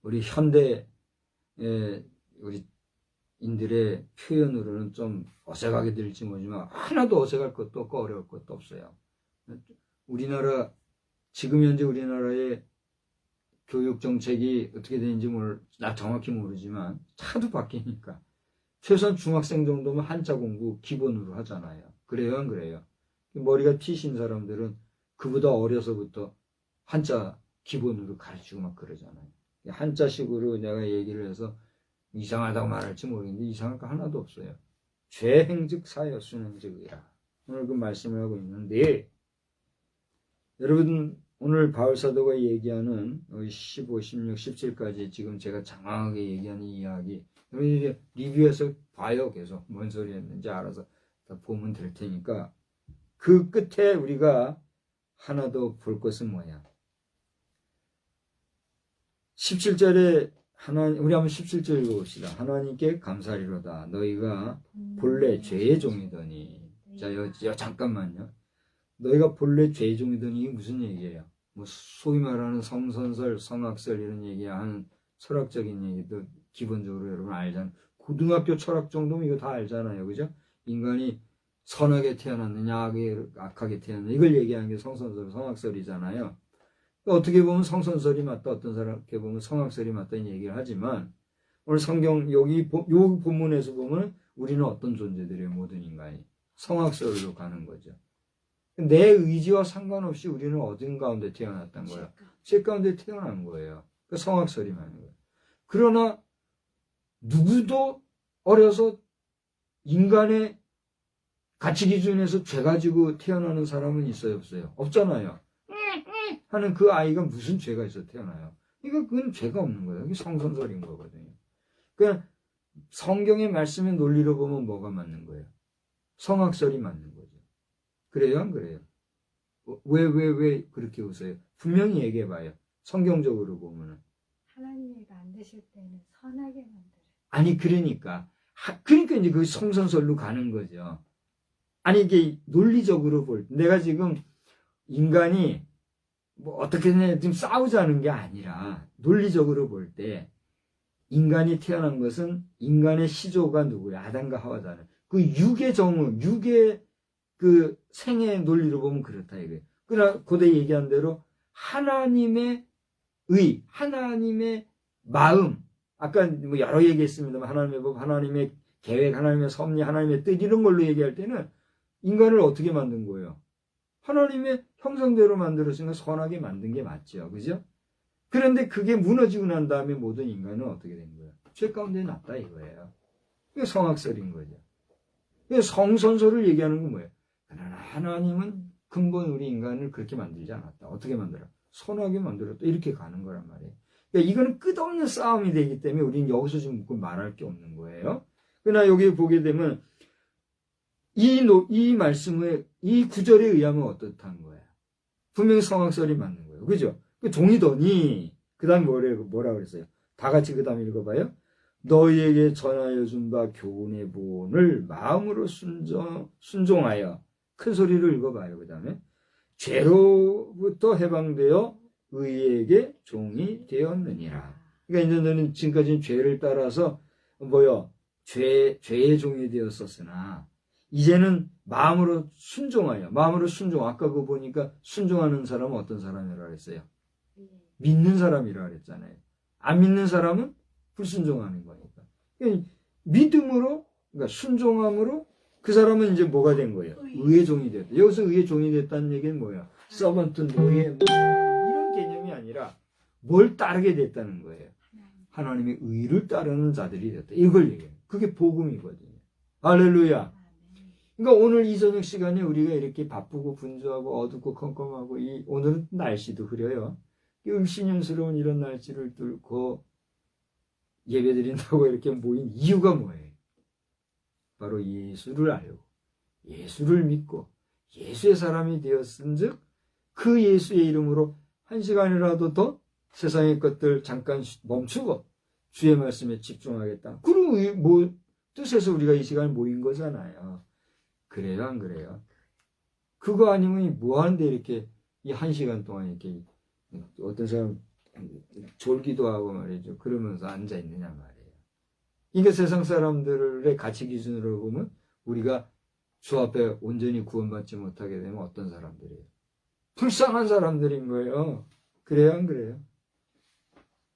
우리 현대 우리 인들의 표현으로는 좀 어색하게 들릴지 모르지만 하나도 어색할 것도 없고 어려울 것도 없어요. 우리나라 지금 현재 우리나라의 교육 정책이 어떻게 되는지 나 정확히 모르지만 차도 바뀌니까 최소한 중학생 정도면 한자 공부 기본으로 하잖아요. 그래요, 안 그래요? 머리가 튀신 사람들은 그보다 어려서부터 한자 기본으로 가르치고 막 그러잖아요. 한자식으로 내가 얘기를 해서 이상하다고 말할지 모르겠는데 이상할 거 하나도 없어요. 죄행즉 사여 순행즉 의라. 오늘 그 말씀을 하고 있는데 여러분 오늘 바울사도가 얘기하는 15, 16, 17까지 지금 제가 장황하게 얘기하는 이야기 여러분 이제 리뷰해서 봐요. 계속 뭔 소리 했는지 알아서 다 보면 될 테니까 그 끝에 우리가 하나 더 볼 것은 뭐야? 17절에 우리 한번 17절 읽어봅시다. 하나님께 감사리로다. 너희가 본래 죄의 종이더니. 자, 잠깐만요. 너희가 본래 죄의 종이더니 이게 무슨 얘기예요? 뭐 소위 말하는 성선설, 성학설 이런 얘기하는 철학적인 얘기도 기본적으로 여러분 알잖아요. 고등학교 철학 정도면 이거 다 알잖아요. 그죠? 인간이 선하게 태어났느냐, 악하게 태어났느냐 이걸 얘기하는 게 성선설, 성학설이잖아요. 어떻게 보면 성선설이 맞다, 어떤 사람께 보면 성학설이 맞다는 얘기를 하지만 오늘 성경 요 본문에서 보면 우리는 어떤 존재들이에요? 모든 인간이 성학설로 가는 거죠. 내 의지와 상관없이 우리는 어딘 가운데 태어났던 거예요. 죄 가운데 태어난 거예요. 그 성학설이 많은 거예요. 그러나 누구도 어려서 인간의 가치 기준에서 죄 가지고 태어나는 사람은 있어요, 없어요? 없잖아요. 하는 그 아이가 무슨 죄가 있어 태어나요? 그건 죄가 없는 거예요. 이게 성선설인 거거든요. 그러니까 성경의 말씀의 논리로 보면 뭐가 맞는 거예요? 성학설이 맞는 거죠. 그래요, 안 그래요? 왜 그렇게 웃어요? 분명히 얘기해봐요. 성경적으로 보면은. 하나님이가 안 되실 때는 선하게 만들어요. 아니, 그러니까 이제 그 성선설로 가는 거죠. 아니, 이게 논리적으로 볼 때, 내가 지금 인간이 뭐 어떻게든 지금 싸우자는 게 아니라 논리적으로 볼 때 인간이 태어난 것은 인간의 시조가 누구야? 아담과 하와잖아요. 그 육의 정우, 육의 그 생의 논리로 보면 그렇다 이거예요. 그러나 고대 얘기한 대로 하나님의 의, 하나님의 마음, 아까 뭐 여러 얘기했습니다만 하나님의 법, 하나님의 계획, 하나님의 섭리, 하나님의 뜻 이런 걸로 얘기할 때는 인간을 어떻게 만든 거예요? 하나님의 형상대로 만들었으니까 선하게 만든 게 맞죠. 그죠? 그런데 그게 무너지고 난 다음에 모든 인간은 어떻게 된 거예요? 죄 가운데 났다 이거예요. 이게 성학설인 거죠. 성선설을 얘기하는 건 뭐예요? 하나님은 근본 우리 인간을 그렇게 만들지 않았다. 어떻게 만들어? 선하게 만들었다. 이렇게 가는 거란 말이에요. 그러니까 이거는 끝없는 싸움이 되기 때문에 우리는 여기서 지금 묻고 말할 게 없는 거예요. 그러나 여기 보게 되면 이 말씀의 이 구절에 의하면 어떻다는 거야? 분명히 성악설이 맞는 거예요. 그죠? 그 종이더니 그 다음 뭐라 그랬어요? 다 같이 그 다음 읽어봐요. 너희에게 전하여 준 바 교훈의 본을 마음으로 순종하여 큰 소리로 읽어봐요. 그 다음에 죄로부터 해방되어 의에게 종이 되었느니라. 그러니까 이제 너는 지금까지는 죄를 따라서 죄의 종이 되었었으나 이제는 마음으로 순종하여 아까 그거 보니까 순종하는 사람은 어떤 사람이라고 그랬어요? 믿는 사람이라고 그랬잖아요. 안 믿는 사람은 불순종하는 거니까. 그러니까 믿음으로, 그러니까 순종함으로 그 사람은 이제 뭐가 된 거예요? 의의 종이 됐다. 여기서 의의 종이 됐다는 얘기는 뭐야? 서번트, 노예, 이런 개념이 아니라 뭘 따르게 됐다는 거예요. 하나님의 의를 따르는 자들이 됐다. 이걸 얘기해요. 그게 복음이거든요. 할렐루야. 그러니까 오늘 이 저녁 시간에 우리가 이렇게 바쁘고 분주하고 어둡고 컴컴하고 오늘은 날씨도 흐려요. 을신년스러운 이런 날씨를 뚫고 예배드린다고 이렇게 모인 이유가 뭐예요? 바로 예수를 알고 예수를 믿고 예수의 사람이 되었은즉 그 예수의 이름으로 한 시간이라도 더 세상의 것들 잠깐 멈추고 주의 말씀에 집중하겠다. 그리고 뜻에서 우리가 이 시간에 모인 거잖아요. 그래요, 안 그래요? 그거 아니면 뭐 하는데 이렇게 이 한 시간 동안 이렇게 어떤 사람 졸기도 하고 말이죠. 그러면서 앉아 있느냐 말이에요. 이게 세상 사람들의 가치 기준으로 보면 우리가 주 앞에 온전히 구원받지 못하게 되면 어떤 사람들이에요? 불쌍한 사람들인 거예요. 그래요, 안 그래요?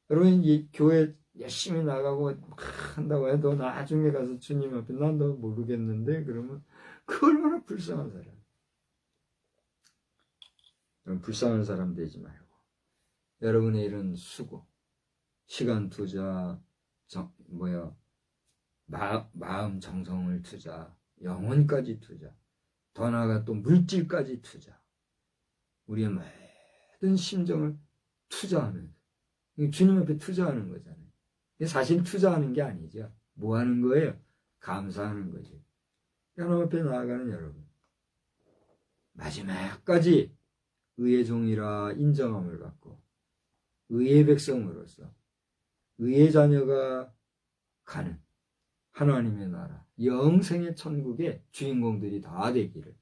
여러분, 이 교회 열심히 나가고 막 한다고 해도 나중에 가서 주님 앞에 난 너 모르겠는데 그러면 그 얼마나 불쌍한 사람. 불쌍한 사람 되지 말고 여러분의 이런 수고, 시간 투자, 마음 정성을 투자, 영혼까지 투자, 더 나아가 또 물질까지 투자, 우리의 모든 심정을 투자하는, 주님 앞에 투자하는 거잖아요. 사실 투자하는 게 아니죠. 뭐 하는 거예요? 감사하는 거죠. 하나님 앞에 나아가는 여러분, 마지막까지 의의 종이라 인정함을 받고 의의 백성으로서 의의 자녀가 가는 하나님의 나라, 영생의 천국의 주인공들이 다 되기를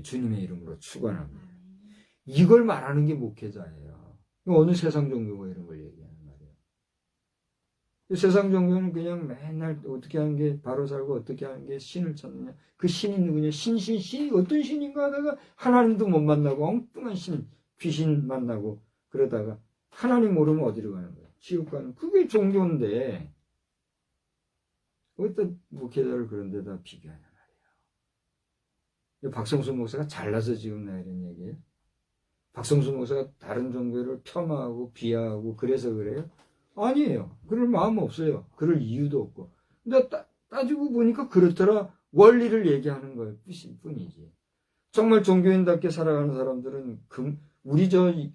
주님의 이름으로 축원합니다. 이걸 말하는 게 목회자예요. 어느 세상 종교가 이런 걸 얘기하는 말이에요. 세상 종교는 그냥 맨날 어떻게 하는 게 바로 살고 어떻게 하는 게 신을 찾느냐. 그 신이 누구냐. 신이 어떤 신인가 하다가 하나님도 못 만나고 엉뚱한 신, 귀신 만나고 그러다가 하나님 모르면 어디로 가는 거예요? 지옥 가는. 그게 종교인데 어디다 목회자를 그런 데다 비교하냐 말이에요. 박성수 목사가 잘나서 지금 나 이런 얘기예요? 박성수 목사가 다른 종교를 폄하하고 비하하고 그래서 그래요? 아니에요. 그럴 마음 없어요. 그럴 이유도 없고. 근데 따지고 보니까 그렇더라. 원리를 얘기하는 거예요. 뿐이지. 정말 종교인답게 살아가는 사람들은 우리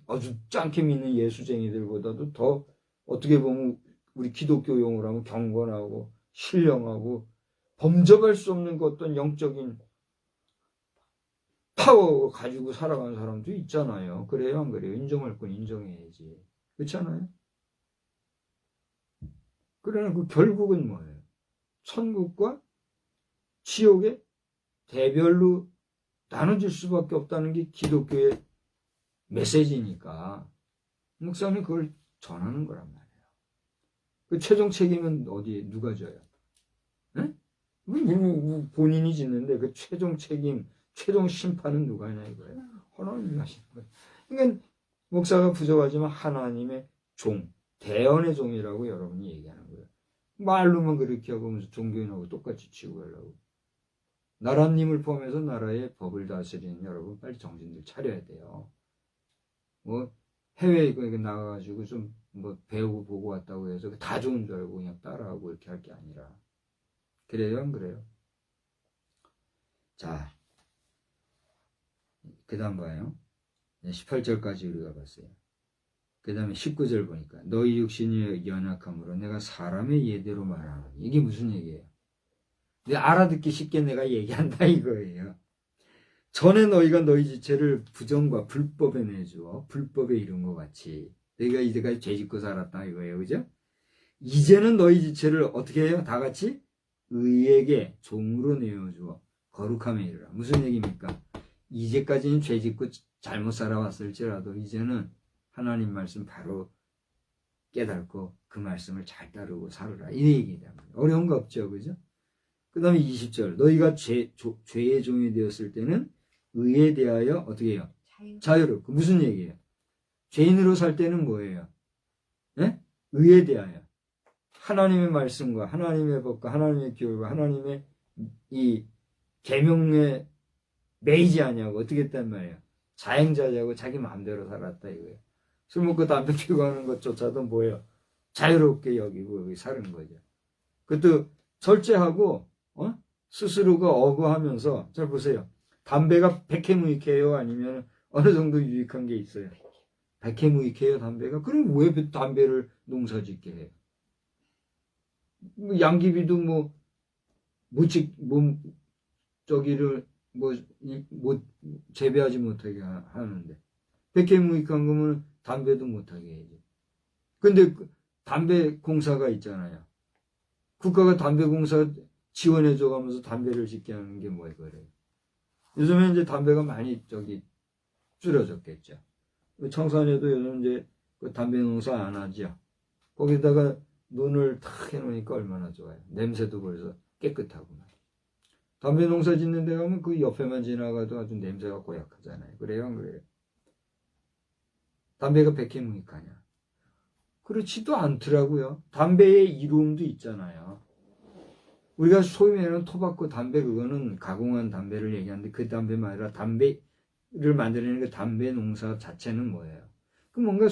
어줍지 않게 믿는 예수쟁이들보다도 더 어떻게 보면 우리 기독교 용어로 하면 경건하고 신령하고 범접할 수 없는 그 어떤 영적인 파워 가지고 살아가는 사람도 있잖아요. 그래요, 안 그래요? 인정할 건 인정해야지. 그렇잖아요? 그러나 그 결국은 뭐예요? 천국과 지옥의 대별로 나눠질 수밖에 없다는 게 기독교의 메시지니까 목사는 그걸 전하는 거란 말이에요. 그 최종 책임은 어디에 누가 져요? 네? 본인이 짓는데 그 최종 책임, 최종 심판은 누가 하냐 이거예요. 하나님이 하시는 거예요. 그러니까 목사가 부족하지만 하나님의 종, 대언의 종이라고 여러분이 얘기하는 거예요. 말로만 그렇게 하고 무슨 종교인하고 똑같이 취급하려고. 나라님을 포함해서 나라의 법을 다스리는 여러분 빨리 정신들 차려야 돼요. 해외에 나가가지고 좀 배우고 보고 왔다고 해서 다 좋은 줄 알고 그냥 따라하고 이렇게 할 게 아니라. 그래요, 안 그래요? 자, 그 다음 봐요. 18절까지 우리가 봤어요. 그 다음에 19절 보니까 너희 육신이 연약함으로 내가 사람의 예대로 말하노니. 이게 무슨 얘기예요? 알아듣기 쉽게 내가 얘기한다 이거예요. 전에 너희가 너희 지체를 부정과 불법에 내주어 불법에 이른 것 같이 너희가 이제까지 죄짓고 살았다 이거예요. 그죠? 이제는 너희 지체를 어떻게 해요? 다 같이 의에게 종으로 내어주어 거룩함에 이르라. 무슨 얘기입니까? 이제까지는 죄짓고 잘못 살아왔을지라도 이제는 하나님 말씀 바로 깨닫고 그 말씀을 잘 따르고 살으라. 이 얘기다. 어려운 거 없죠. 그죠? 그 다음에 20절. 너희가 죄의 종이 되었을 때는 의에 대하여 어떻게 해요? 자유롭고. 무슨 얘기예요? 죄인으로 살 때는 뭐예요? 네? 의에 대하여. 하나님의 말씀과 하나님의 법과 하나님의 교회와 하나님의 이 계명에 매이지 아니하고 어떻게 했단 말이에요? 자행자자고 자기 마음대로 살았다 이거예요. 술 먹고 담배 피우고 하는 것조차도 뭐예요? 자유롭게 여기고 사는 거죠. 그것도 절제하고 스스로가 억울하면서 잘 보세요. 담배가 백해무익해요? 아니면 어느 정도 유익한 게 있어요? 백해무익해요 담배가? 그럼 왜 담배를 농사짓게 해요? 양귀비도 저기를 재배하지 못하게 하는데 백해무익한 거면 담배도 못하게 해야지. 근데 담배 공사가 있잖아요. 국가가 담배 공사 지원해줘 가면서 담배를 짓게 하는 게 뭐예요, 그래요? 요즘에 이제 담배가 많이 줄어졌겠죠. 청산에도 요즘 이제 그 담배 농사 안 하죠. 거기다가 논을 탁 해놓으니까 얼마나 좋아요. 냄새도 벌써 깨끗하고. 담배 농사 짓는 데 가면 그 옆에만 지나가도 아주 냄새가 고약하잖아요. 그래요, 안 그래요? 담배가 백해무익하냐? 그렇지도 않더라고요. 담배의 이로움도 있잖아요. 우리가 소위 말하는 토박코 담배 그거는 가공한 담배를 얘기하는데 그 담배만 아니라 담배를 만들어내는 그 담배 농사 자체는 뭐예요? 그 뭔가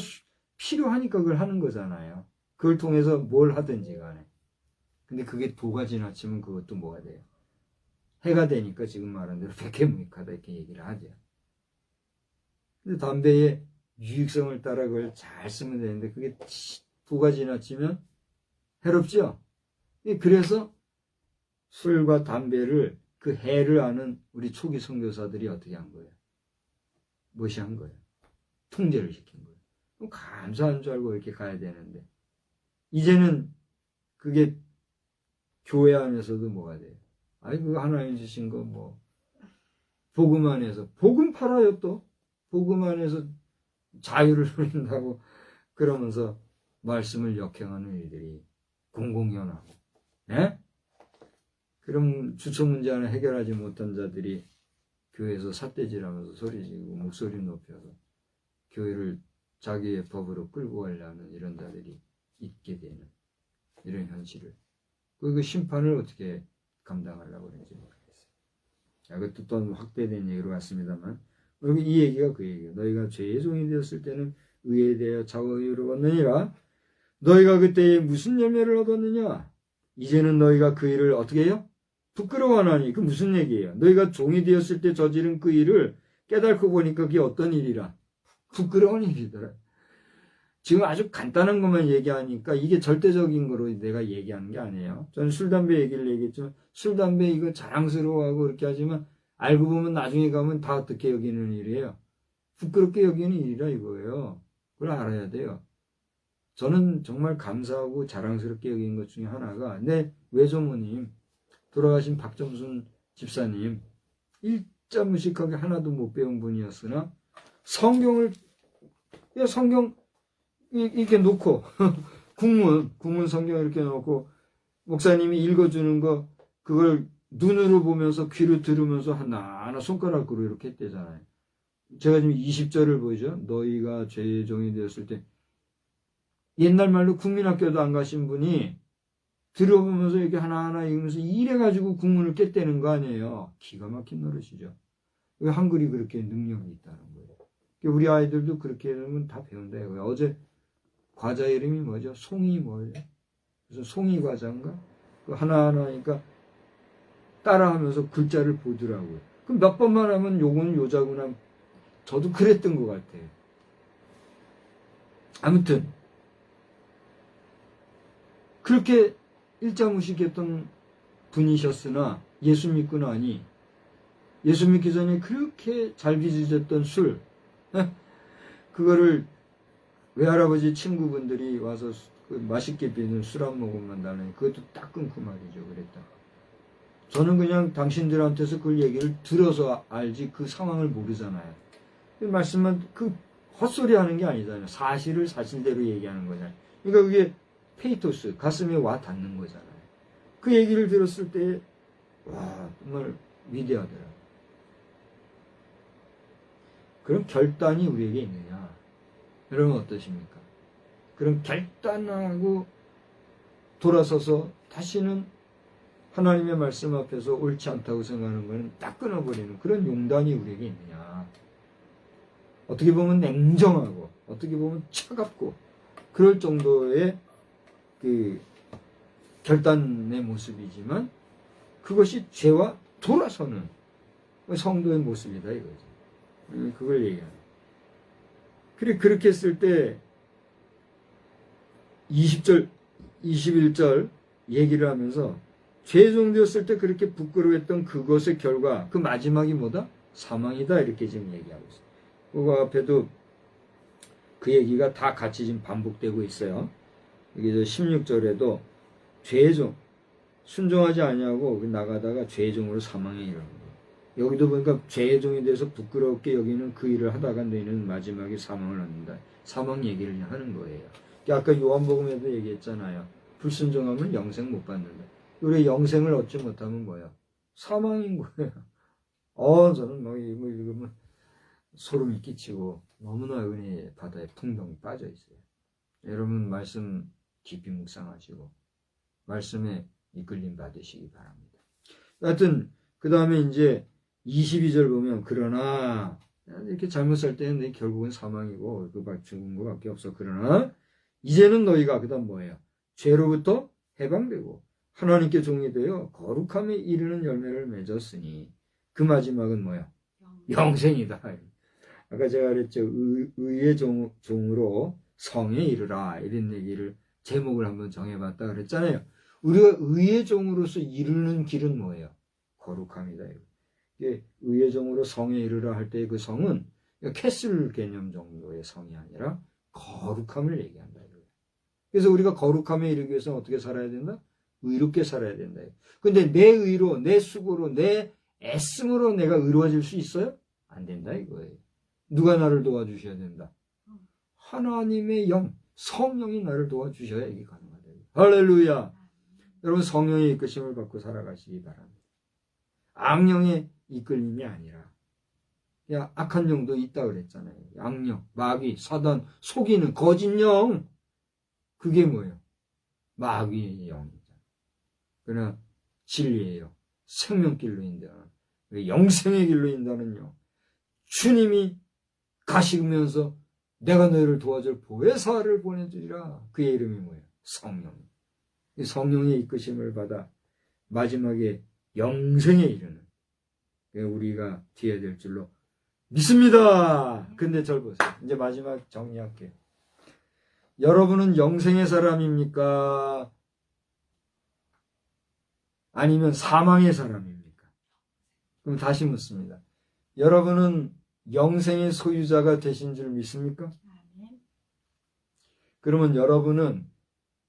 필요하니까 그걸 하는 거잖아요. 그걸 통해서 뭘 하든지 간에. 근데 그게 도가 지나치면 그것도 뭐가 돼요? 해가 되니까 지금 말한 대로 백해무익하다 이렇게 얘기를 하죠. 근데 담배의 유익성을 따라 그걸 잘 쓰면 되는데 그게 도가 지나치면 해롭죠? 그래서 술과 담배를 그 해를 아는 우리 초기 선교사들이 어떻게 한 거예요? 무시한 거예요. 통제를 시킨 거예요. 그럼 감사한 줄 알고 이렇게 가야 되는데 이제는 그게 교회 안에서도 뭐가 돼요? 아이 그거 하나님 주신 거 복음 안에서 복음 팔아요 또 복음 안에서 자유를 누린다고 그러면서 말씀을 역행하는 일들이 공공연하고 네? 그럼 주처 문제 하나 해결하지 못한 자들이 교회에서 삿대질하면서 소리지르고 목소리 높여서 교회를 자기의 법으로 끌고 가려는 이런 자들이 있게 되는 이런 현실을 그 심판을 어떻게 감당하려고 그런지 모르겠어요. 그것도 또 확대된 얘기로 같습니다만 여기 이 얘기가 그 얘기예요. 너희가 죄의 종이 되었을 때는 의에 대하여 자유를 얻느니라. 너희가 그때에 무슨 열매를 얻었느냐? 이제는 너희가 그 일을 어떻게 해요? 부끄러워하나니. 그 무슨 얘기예요? 너희가 종이 되었을 때 저지른 그 일을 깨닫고 보니까 그게 어떤 일이라? 부끄러운 일이더라. 지금 아주 간단한 것만 얘기하니까 이게 절대적인 거로 내가 얘기하는 게 아니에요. 저는 술, 담배 얘기를 얘기했지만 술, 담배 이거 자랑스러워하고 그렇게 하지만 알고 보면 나중에 가면 다 어떻게 여기는 일이에요. 부끄럽게 여기는 일이라 이거예요. 그걸 알아야 돼요. 저는 정말 감사하고 자랑스럽게 여긴 것 중에 하나가 내 외조모님 돌아가신 박정순 집사님 일자 무식하게 하나도 못 배운 분이었으나 성경 이렇게 놓고 국문 성경 이렇게 놓고 목사님이 읽어주는 거 그걸 눈으로 보면서 귀로 들으면서 하나하나 손가락으로 이렇게 했대잖아요. 제가 지금 20절을 보이죠. 너희가 죄의 종이 되었을 때 옛날 말로 국민학교도 안 가신 분이 들어보면서 이렇게 하나하나 읽으면서 이래가지고 국문을 깼다는 거 아니에요. 기가 막힌 노릇이죠. 한글이 그렇게 능력이 있다는 거예요. 우리 아이들도 그렇게 하면 다 배운다 이거예요. 어제 과자 이름이 뭐죠? 송이 뭐예요? 그래서 송이 과자인가? 그 하나하나니까 따라하면서 글자를 보더라고요. 그럼 몇 번만 하면 요거는 요자구나. 저도 그랬던 것 같아요. 아무튼 그렇게 일자무식했던 분이셨으나 예수 믿고 나니 예수 믿기 전에 그렇게 잘 빚으셨던 술 그거를 외할아버지 친구분들이 와서 맛있게 비는 술 한 모금만 달라니 그것도 딱 끊고 말이죠. 그랬다. 저는 그냥 당신들한테서 그 얘기를 들어서 알지 그 상황을 모르잖아요. 그 말씀은 그 헛소리 하는 게 아니잖아요. 사실을 사실대로 얘기하는 거잖아요. 그러니까 그게 페이토스, 가슴에 와 닿는 거잖아요. 그 얘기를 들었을 때, 와, 정말 위대하더라고요. 그런 결단이 우리에게 있느냐? 여러분 어떠십니까? 그런 결단하고 돌아서서 다시는 하나님의 말씀 앞에서 옳지 않다고 생각하는 것은 딱 끊어버리는 그런 용단이 우리에게 있느냐. 어떻게 보면 냉정하고 어떻게 보면 차갑고 그럴 정도의 그 결단의 모습이지만 그것이 죄와 돌아서는 성도의 모습이다 이거죠. 그걸 얘기합니다. 그래 그렇게 했을 때 20절, 21절 얘기를 하면서 죄종되었을 때 그렇게 부끄러워했던 그것의 결과 그 마지막이 뭐다? 사망이다 이렇게 지금 얘기하고 있어요. 그 앞에도 그 얘기가 다 같이 지금 반복되고 있어요. 여기 16절에도 죄종 순종하지 아니하고 나가다가 죄종으로 사망에 이르는 거예요. 여기도 보니까 죄종에 대해서 부끄럽게 여기는 그 일을 하다가 너희는 마지막에 사망을 얻는다. 사망 얘기를 하는 거예요. 아까 요한복음에도 얘기했잖아요. 불순종하면 영생 못 받는다. 우리 영생을 얻지 못하면 뭐야? 사망인 거예요. 저는 뭐 이거 소름이 끼치고 너무나 은혜의 바다에 풍덩이 빠져 있어요. 여러분 말씀 깊이 묵상하시고 말씀에 이끌림 받으시기 바랍니다. 하여튼 그 다음에 이제 22절 보면 그러나 이렇게 잘못 살 때는 결국은 사망이고 죽은 것밖에 없어. 그러나 이제는 너희가 그 다음 뭐예요? 죄로부터 해방되고 하나님께 종이 되어 거룩함에 이르는 열매를 맺었으니 그 마지막은 뭐야? 영생이다. 아까 제가 그랬죠. 의의 종으로 성에 이르라 이런 얘기를 제목을 한번 정해봤다 그랬잖아요. 우리가 의의 종으로서 이르는 길은 뭐예요? 거룩함이다. 이게 의의 종으로 성에 이르라 할 때 그 성은 캐슬 개념 정도의 성이 아니라 거룩함을 얘기한다. 그래서 우리가 거룩함에 이르기 위해서는 어떻게 살아야 된다? 의롭게 살아야 된다. 근데 내 의로, 내 수고로, 내 애씀으로 내가 의로워질 수 있어요? 안 된다 이거예요. 누가 나를 도와주셔야 된다? 하나님의 영, 성령이 나를 도와주셔야 이게 가능하다. 할렐루야. 여러분 성령의 이끄심을 받고 살아가시기 바랍니다. 악령의 이끌림이 아니라 악한 영도 있다 그랬잖아요. 악령, 마귀, 사단, 속이는 거짓 영. 그게 뭐예요? 마귀의 영이죠. 그러나 진리예요. 생명길로 인다는, 영생의 길로 인다는 영. 주님이 가시면서 내가 너희를 도와줄 보혜사를 보내주리라. 그의 이름이 뭐예요? 성령. 성령의 이끄심을 받아 마지막에 영생에 이르는 우리가 뒤에 될 줄로 믿습니다. 근데 절 보세요. 이제 마지막 정리할게요. 여러분은 영생의 사람입니까? 아니면 사망의 사람입니까? 그럼 다시 묻습니다. 여러분은 영생의 소유자가 되신 줄 믿습니까? 그러면 여러분은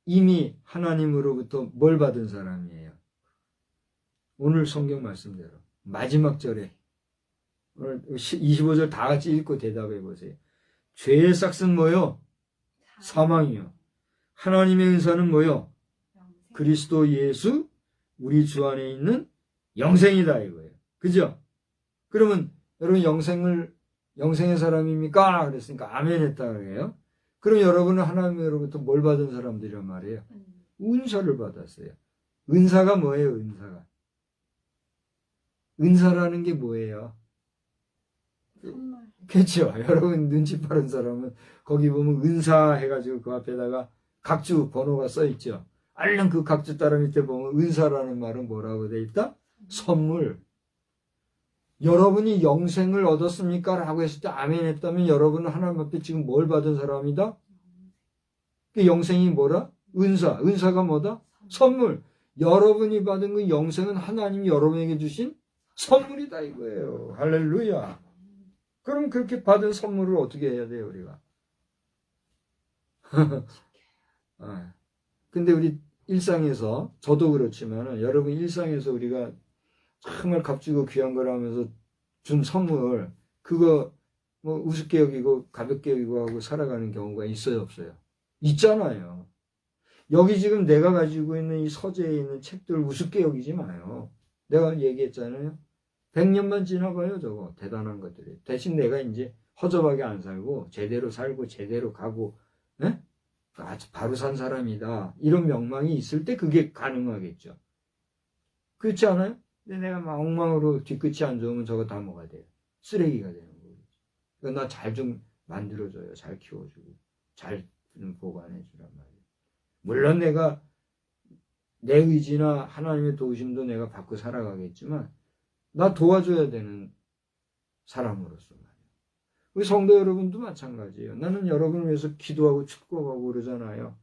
이미 하나님으로부터 뭘 받은 사람이에요? 오늘 성경 말씀대로 마지막 절에 오늘 25절 다 같이 읽고 대답해 보세요. 죄의 싹은 뭐요? 사망이요. 하나님의 은사는 뭐요? 그리스도 예수 우리 주 안에 있는 영생이다 이거예요. 그죠? 그러면 여러분 영생의 사람입니까? 그랬으니까 아멘 했다 그래요. 그럼 여러분은 하나님으로부터 뭘 받은 사람들이란 말이에요? 은사를 받았어요. 은사가 뭐예요? 은사가. 은사라는 게 뭐예요? 선물. 그렇죠. 여러분 눈치 빠른 사람은 거기 보면 은사 해가지고 그 앞에다가 각주 번호가 써있죠. 얼른 그 각주 따라 밑에 보면 은사라는 말은 뭐라고 돼 있다? 선물. 여러분이 영생을 얻었습니까? 라고 했을 때 아멘 했다면 여러분은 하나님 앞에 지금 뭘 받은 사람이다? 그 영생이 뭐라? 은사. 은사가 뭐다? 선물. 여러분이 받은 그 영생은 하나님이 여러분에게 주신 선물이다 이거예요. 할렐루야. 그럼 그렇게 받은 선물을 어떻게 해야 돼요, 우리가? 아, 근데 우리 일상에서, 저도 그렇지만은, 여러분 일상에서 우리가 정말 값지고 귀한 걸 하면서 준 선물, 그거 뭐 우습게 여기고 가볍게 여기고 하고 살아가는 경우가 있어요, 없어요? 있잖아요. 여기 지금 내가 가지고 있는 이 서재에 있는 책들 우습게 여기지 마요. 내가 얘기했잖아요. 100년만 지나봐요, 저거. 대단한 것들이. 대신 내가 이제 허접하게 안 살고, 제대로 살고, 제대로 가고, 네? 아주 바로 산 사람이다. 이런 명망이 있을 때 그게 가능하겠죠. 그렇지 않아요? 근데 내가 막 엉망으로 뒤끝이 안 좋으면 저거 다 뭐가 돼요? 쓰레기가 되는 거죠. 그러니까 나 잘 좀 만들어줘요. 잘 키워주고, 잘 보관해주란 말이에요. 물론 내가 내 의지나 하나님의 도우심도 내가 받고 살아가겠지만, 나 도와줘야 되는 사람으로서 말이에요. 우리 성도 여러분도 마찬가지예요. 나는 여러분을 위해서 기도하고 축복하고 그러잖아요.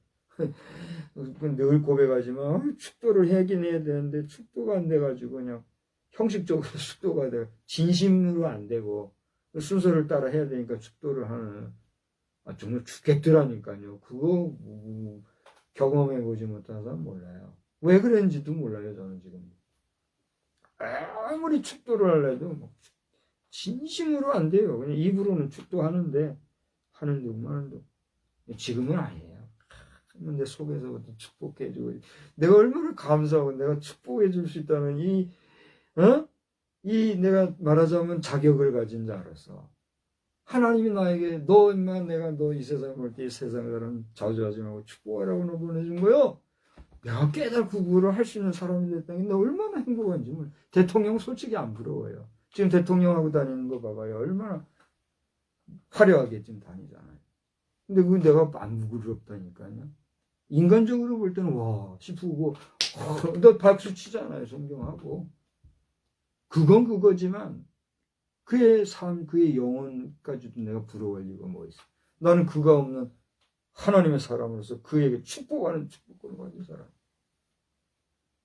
늘 고백하지만 축도를 하긴 해야 되는데 축도가 안 돼가지고 그냥 형식적으로 축도가 돼요. 진심으로 안 되고 순서를 따라 해야 되니까 축도를 하는 정말 죽겠더라니까요. 그거 경험해보지 못한 사람 몰라요. 왜 그랬는지도 몰라요. 저는 지금 아무리 축도를 하려도 진심으로 안 돼요. 그냥 입으로는 축도하는데 하는 둥마는 지금은 아니에요. 내 속에서부터 축복해주고 내가 얼마나 감사하고 내가 축복해줄 수 있다는 이 내가 말하자면 자격을 가진 자로서 하나님이 나에게 너 인마 내가 너 이 세상 볼 때 이 세상 사람 좌우하지 말고 축복하라고 너 보내준 거요. 내가 깨닫고 그걸 할 수 있는 사람이 됐다는 게 내가 얼마나 행복한지 몰라. 대통령 솔직히 안 부러워요. 지금 대통령하고 다니는 거 봐봐요. 얼마나 화려하게 지금 다니잖아요. 근데 그건 내가 안 부끄럽다니까요. 인간적으로 볼 때는 와 싶고 너 박수 치잖아요. 존경하고. 그건 그거지만 그의 삶, 그의 영혼까지도 내가 부러워할 이유가 뭐 있어. 나는 그가 없는 하나님의 사람으로서 그에게 축복하는 축복을 받은 사람.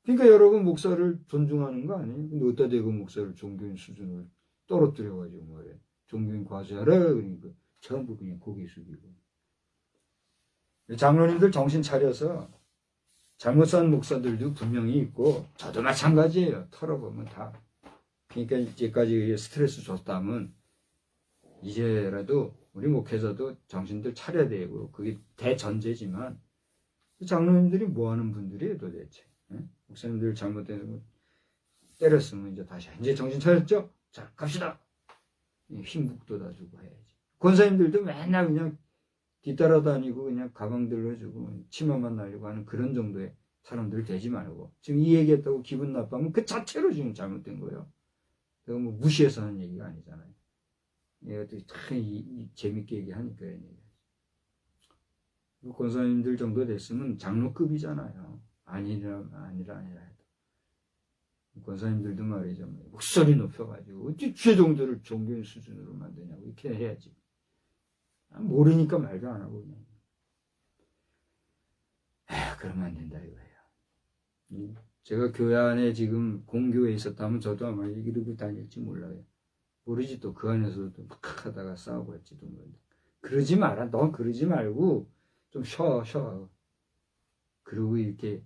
그러니까 여러분 목사를 존중하는 거 아니에요? 근데 어디다 대고 목사를 종교인 수준을 떨어뜨려가지고 말이야. 종교인 과세하라 그러니까 전부 그냥 고개 숙이고. 장로님들 정신 차려서 잘못 산 목사들도 분명히 있고 저도 마찬가지예요. 털어보면 다. 그러니까 이제까지 스트레스 줬다면 이제라도 우리 목회자도 정신들 차려야 되고 그게 대전제지만 장로님들이 뭐하는 분들이에요 도대체. 목사님들 잘못된 거 때렸으면 이제 다시 이제 정신 차렸죠? 자 갑시다. 힘 북돋아주고 해야지. 권사님들도 맨날 그냥 뒤따라다니고 그냥 가방 들러주고 치마만 날리고 하는 그런 정도의 사람들 되지 말고 지금 이 얘기했다고 기분 나빠하면 그 자체로 지금 잘못된 거예요. 내가 뭐 무시해서 하는 얘기가 아니잖아요. 얘가 또 참 재밌게 얘기하니까 이런 얘기. 권사님들 정도 됐으면 장로급이잖아요. 아니라 해도. 권사님들도 말이죠. 목소리 높여가지고 어찌 죄 정도를 종교인 수준으로 만드냐고 이렇게 해야지. 모르니까 말도 안 하고 그냥. 그러면 안 된다 이거예요. 제가 교회 안에 지금 공교에 있었다면 저도 아마 이러고 다닐지 몰라요. 모르지 또 그 안에서도 막 하다가 싸우고 할지도 모른다. 그러지 마라. 넌 그러지 말고 좀 쉬어. 그러고 이렇게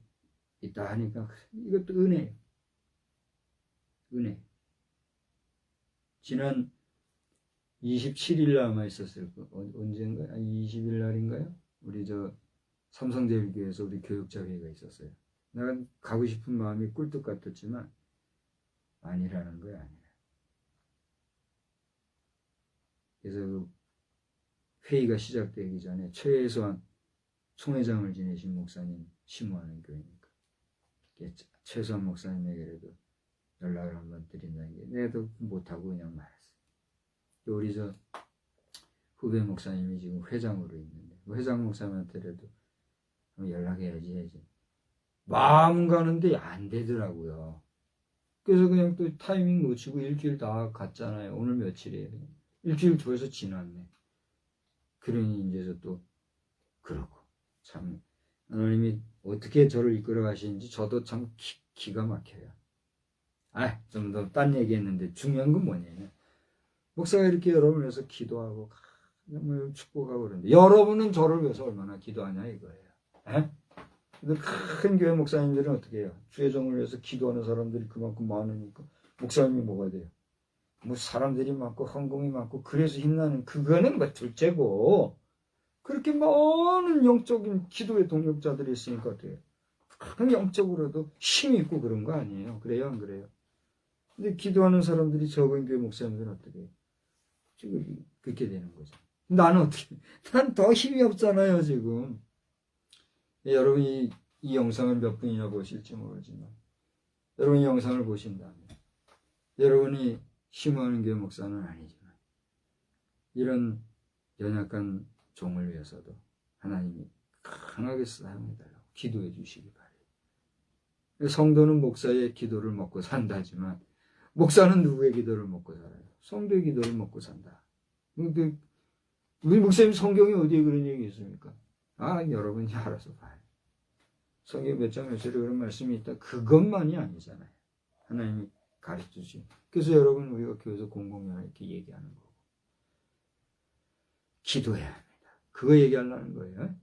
있다 하니까 이것도 은혜예요. 은혜. 지난 27일 남아 있었을 거 언젠가? 20일 날인가요? 우리 저 삼성제일교회에서 우리 교육자회가 있었어요. 내가 가고 싶은 마음이 꿀뚝 같았지만 아니라는 거야 아니라. 그래서 그 회의가 시작되기 전에 최소한 총회장을 지내신 목사님 심호하는 교회니까 최소한 목사님에게라도 연락을 한번 드린다는 게 내가 못하고 그냥 말았어. 또 우리 저 후배 목사님이 지금 회장으로 있는데 회장 목사님한테라도 연락해야지. 마음 가는데 안 되더라고요. 그래서 그냥 또 타이밍 놓치고 일주일 다 갔잖아요. 오늘 며칠이에요. 일주일 벌써 지났네. 그러니 이제서 또 그러고 참 하나님이 어떻게 저를 이끌어 가시는지 저도 참 기가 막혀요. 좀 더 딴 얘기했는데 중요한 건 뭐냐면 목사가 이렇게 여러분을 위해서 기도하고 축복하고 그러는데 여러분은 저를 위해서 얼마나 기도하냐 이거예요. 근데 큰 교회 목사님들은 어떻게 해요? 주의 종을 위해서 기도하는 사람들이 그만큼 많으니까 목사님이 뭐가 돼요? 뭐 사람들이 많고 헌금이 많고 그래서 힘나는 그거는 뭐 둘째고 그렇게 많은 영적인 기도의 동력자들이 있으니까 어때요? 영적으로도 힘이 있고 그런 거 아니에요? 그래요 안 그래요? 근데 기도하는 사람들이 적은 교회 목사님들은 어떻게 해요? 지금 그렇게 되는 거죠. 나는 어떻게 난 더 힘이 없잖아요 지금. 여러분이 이 영상을 몇 분이나 보실지 모르지만 여러분이 이 영상을 보신다면 여러분이 힘없는 교회 목사는 아니지만 이런 연약한 종을 위해서도 하나님이 강하게 사용해달라고 기도해 주시기 바래요. 성도는 목사의 기도를 먹고 산다지만 목사는 누구의 기도를 먹고 살아요? 성도의 기도를 먹고 산다. 우리 목사님 성경에 어디에 그런 얘기 있습니까? 여러분이 알아서 봐요. 성경 몇 장 몇 절에 그런 말씀이 있다. 그것만이 아니잖아요. 하나님이 가르쳐주신. 그래서 여러분 우리가 교회에서 공공연하게 이렇게 얘기하는 거고. 기도해야 합니다. 그거 얘기하려는 거예요.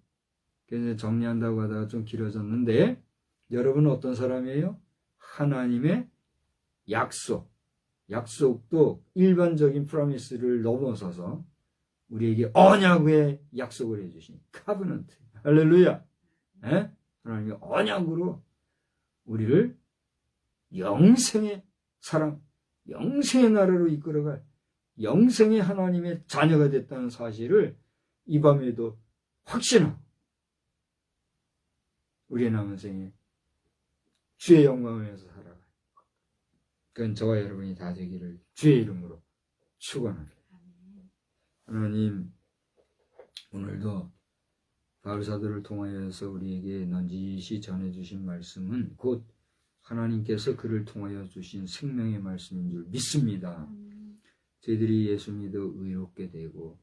그래서 정리한다고 하다가 좀 길어졌는데 여러분은 어떤 사람이에요? 하나님의 약속도 일반적인 프로미스를 넘어서서 우리에게 언약의 약속을 해주신 카버넌트. 할렐루야. 하나님이 언약으로 우리를 영생의 사랑, 영생의 나라로 이끌어갈 영생의 하나님의 자녀가 됐다는 사실을 이 밤에도 확신하고 우리의 남은 생에 주의 영광을 위해서 살아가요. 그건 저와 여러분이 다 되기를 주의 이름으로 축원합니다. 하나님, 오늘도 바울 사도를 통하여서 우리에게 넌지시 전해주신 말씀은 곧 하나님께서 그를 통하여 주신 생명의 말씀인 줄 믿습니다. 저희들이 예수 믿어 의롭게 되고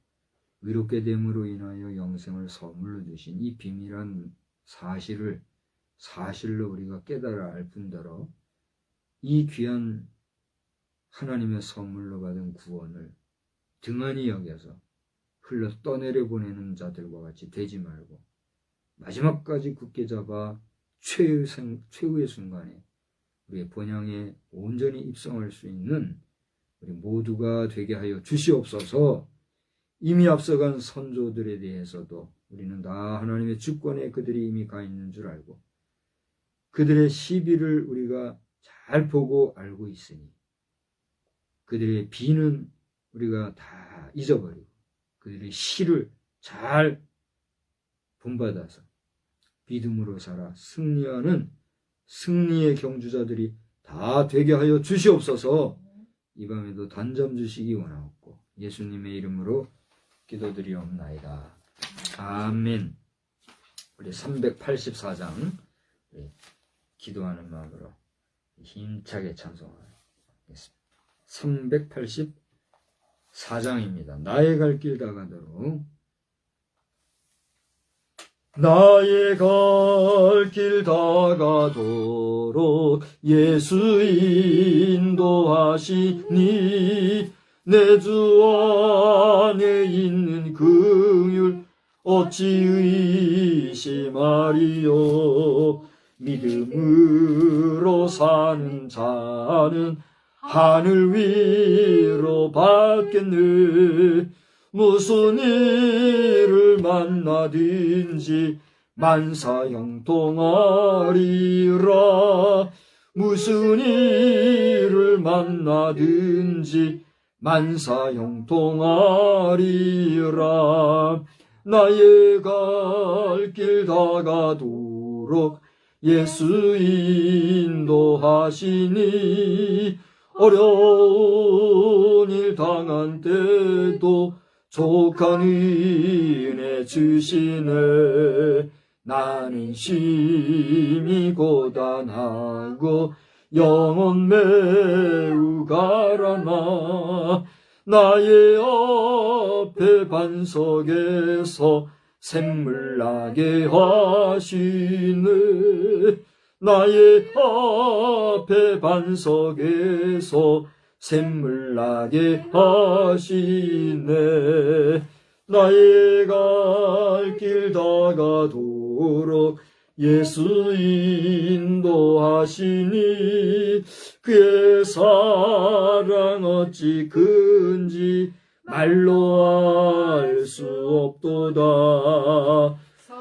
의롭게 됨으로 인하여 영생을 선물로 주신 이 비밀한 사실로 우리가 깨달아 알 뿐더러 이 귀한 하나님의 선물로 받은 구원을 등한히 여겨서 흘러 떠내려 보내는 자들과 같이 되지 말고 마지막까지 굳게 잡아 최후의 순간에 우리의 본향에 온전히 입성할 수 있는 우리 모두가 되게 하여 주시옵소서. 이미 앞서간 선조들에 대해서도 우리는 다 하나님의 주권에 그들이 이미 가 있는 줄 알고 그들의 시비를 우리가 잘 보고 알고 있으니 그들의 비는 우리가 다 잊어버리고 그들의 시를 잘 본받아서 믿음으로 살아 승리하는 승리의 경주자들이 다 되게 하여 주시옵소서. 이 밤에도 단잠 주시기 원하옵고 예수님의 이름으로 기도드리옵나이다. 아멘. 우리 384장 기도하는 마음으로 힘차게 찬송하겠습니다. 384장입니다. 나의 갈 길 다가도록 나의 갈 길 다가도록 예수 인도하시니 내 주 안에 있는 긍휼 어찌 의심하리요. 믿음으로 사는 자는 하늘 위로 받겠네. 무슨 일을 만나든지 만사 형통하리라. 무슨 일을 만나든지 만사 형통하리라. 나의 갈 길 다가도록 예수 인도하시니 어려운 일 당한 때도 족한 은혜 주시네. 나는 심히 고단하고 영혼 매우 가라나 나의 앞에 반석에서 샘물 나게 하시네. 나의 앞에 반석에서 샘물 나게 하시네. 나의 갈 길 다가도록 예수 인도하시니 그의 사랑 어찌 큰지 말로 알 수 없도다.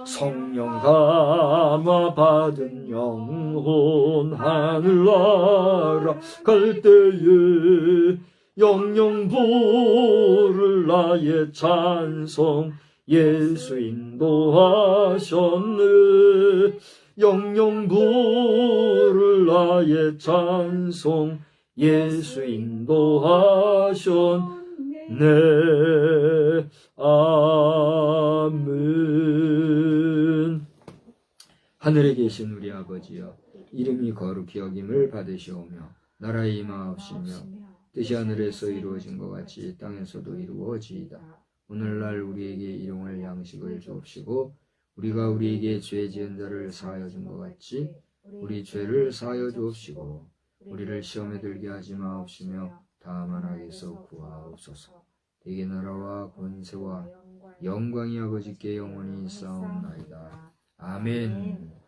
성령 감화 받은 영혼 하늘나라 갈 때에 영영 부를 나의 찬송 예수 인도하셨네. 영영 부를 나의 찬송 예수 인도하셨네. 아멘. 하늘에 계신 우리 아버지여, 이름이 거룩히 여김을 받으시오며 나라의 임하옵시며 뜻이 하늘에서 이루어진 것 같이 땅에서도 이루어지이다. 오늘날 우리에게 일용할 양식을 주옵시고 우리가 우리에게 죄 지은 자를 사하여 준 것 같이 우리 죄를 사하여 주옵시고 우리를 시험에 들게 하지 마옵시며 다만 악에서 구하옵소서. 대개 나라와 권세와 영광이 아버지께 영원히 있사옵나이다. 아멘.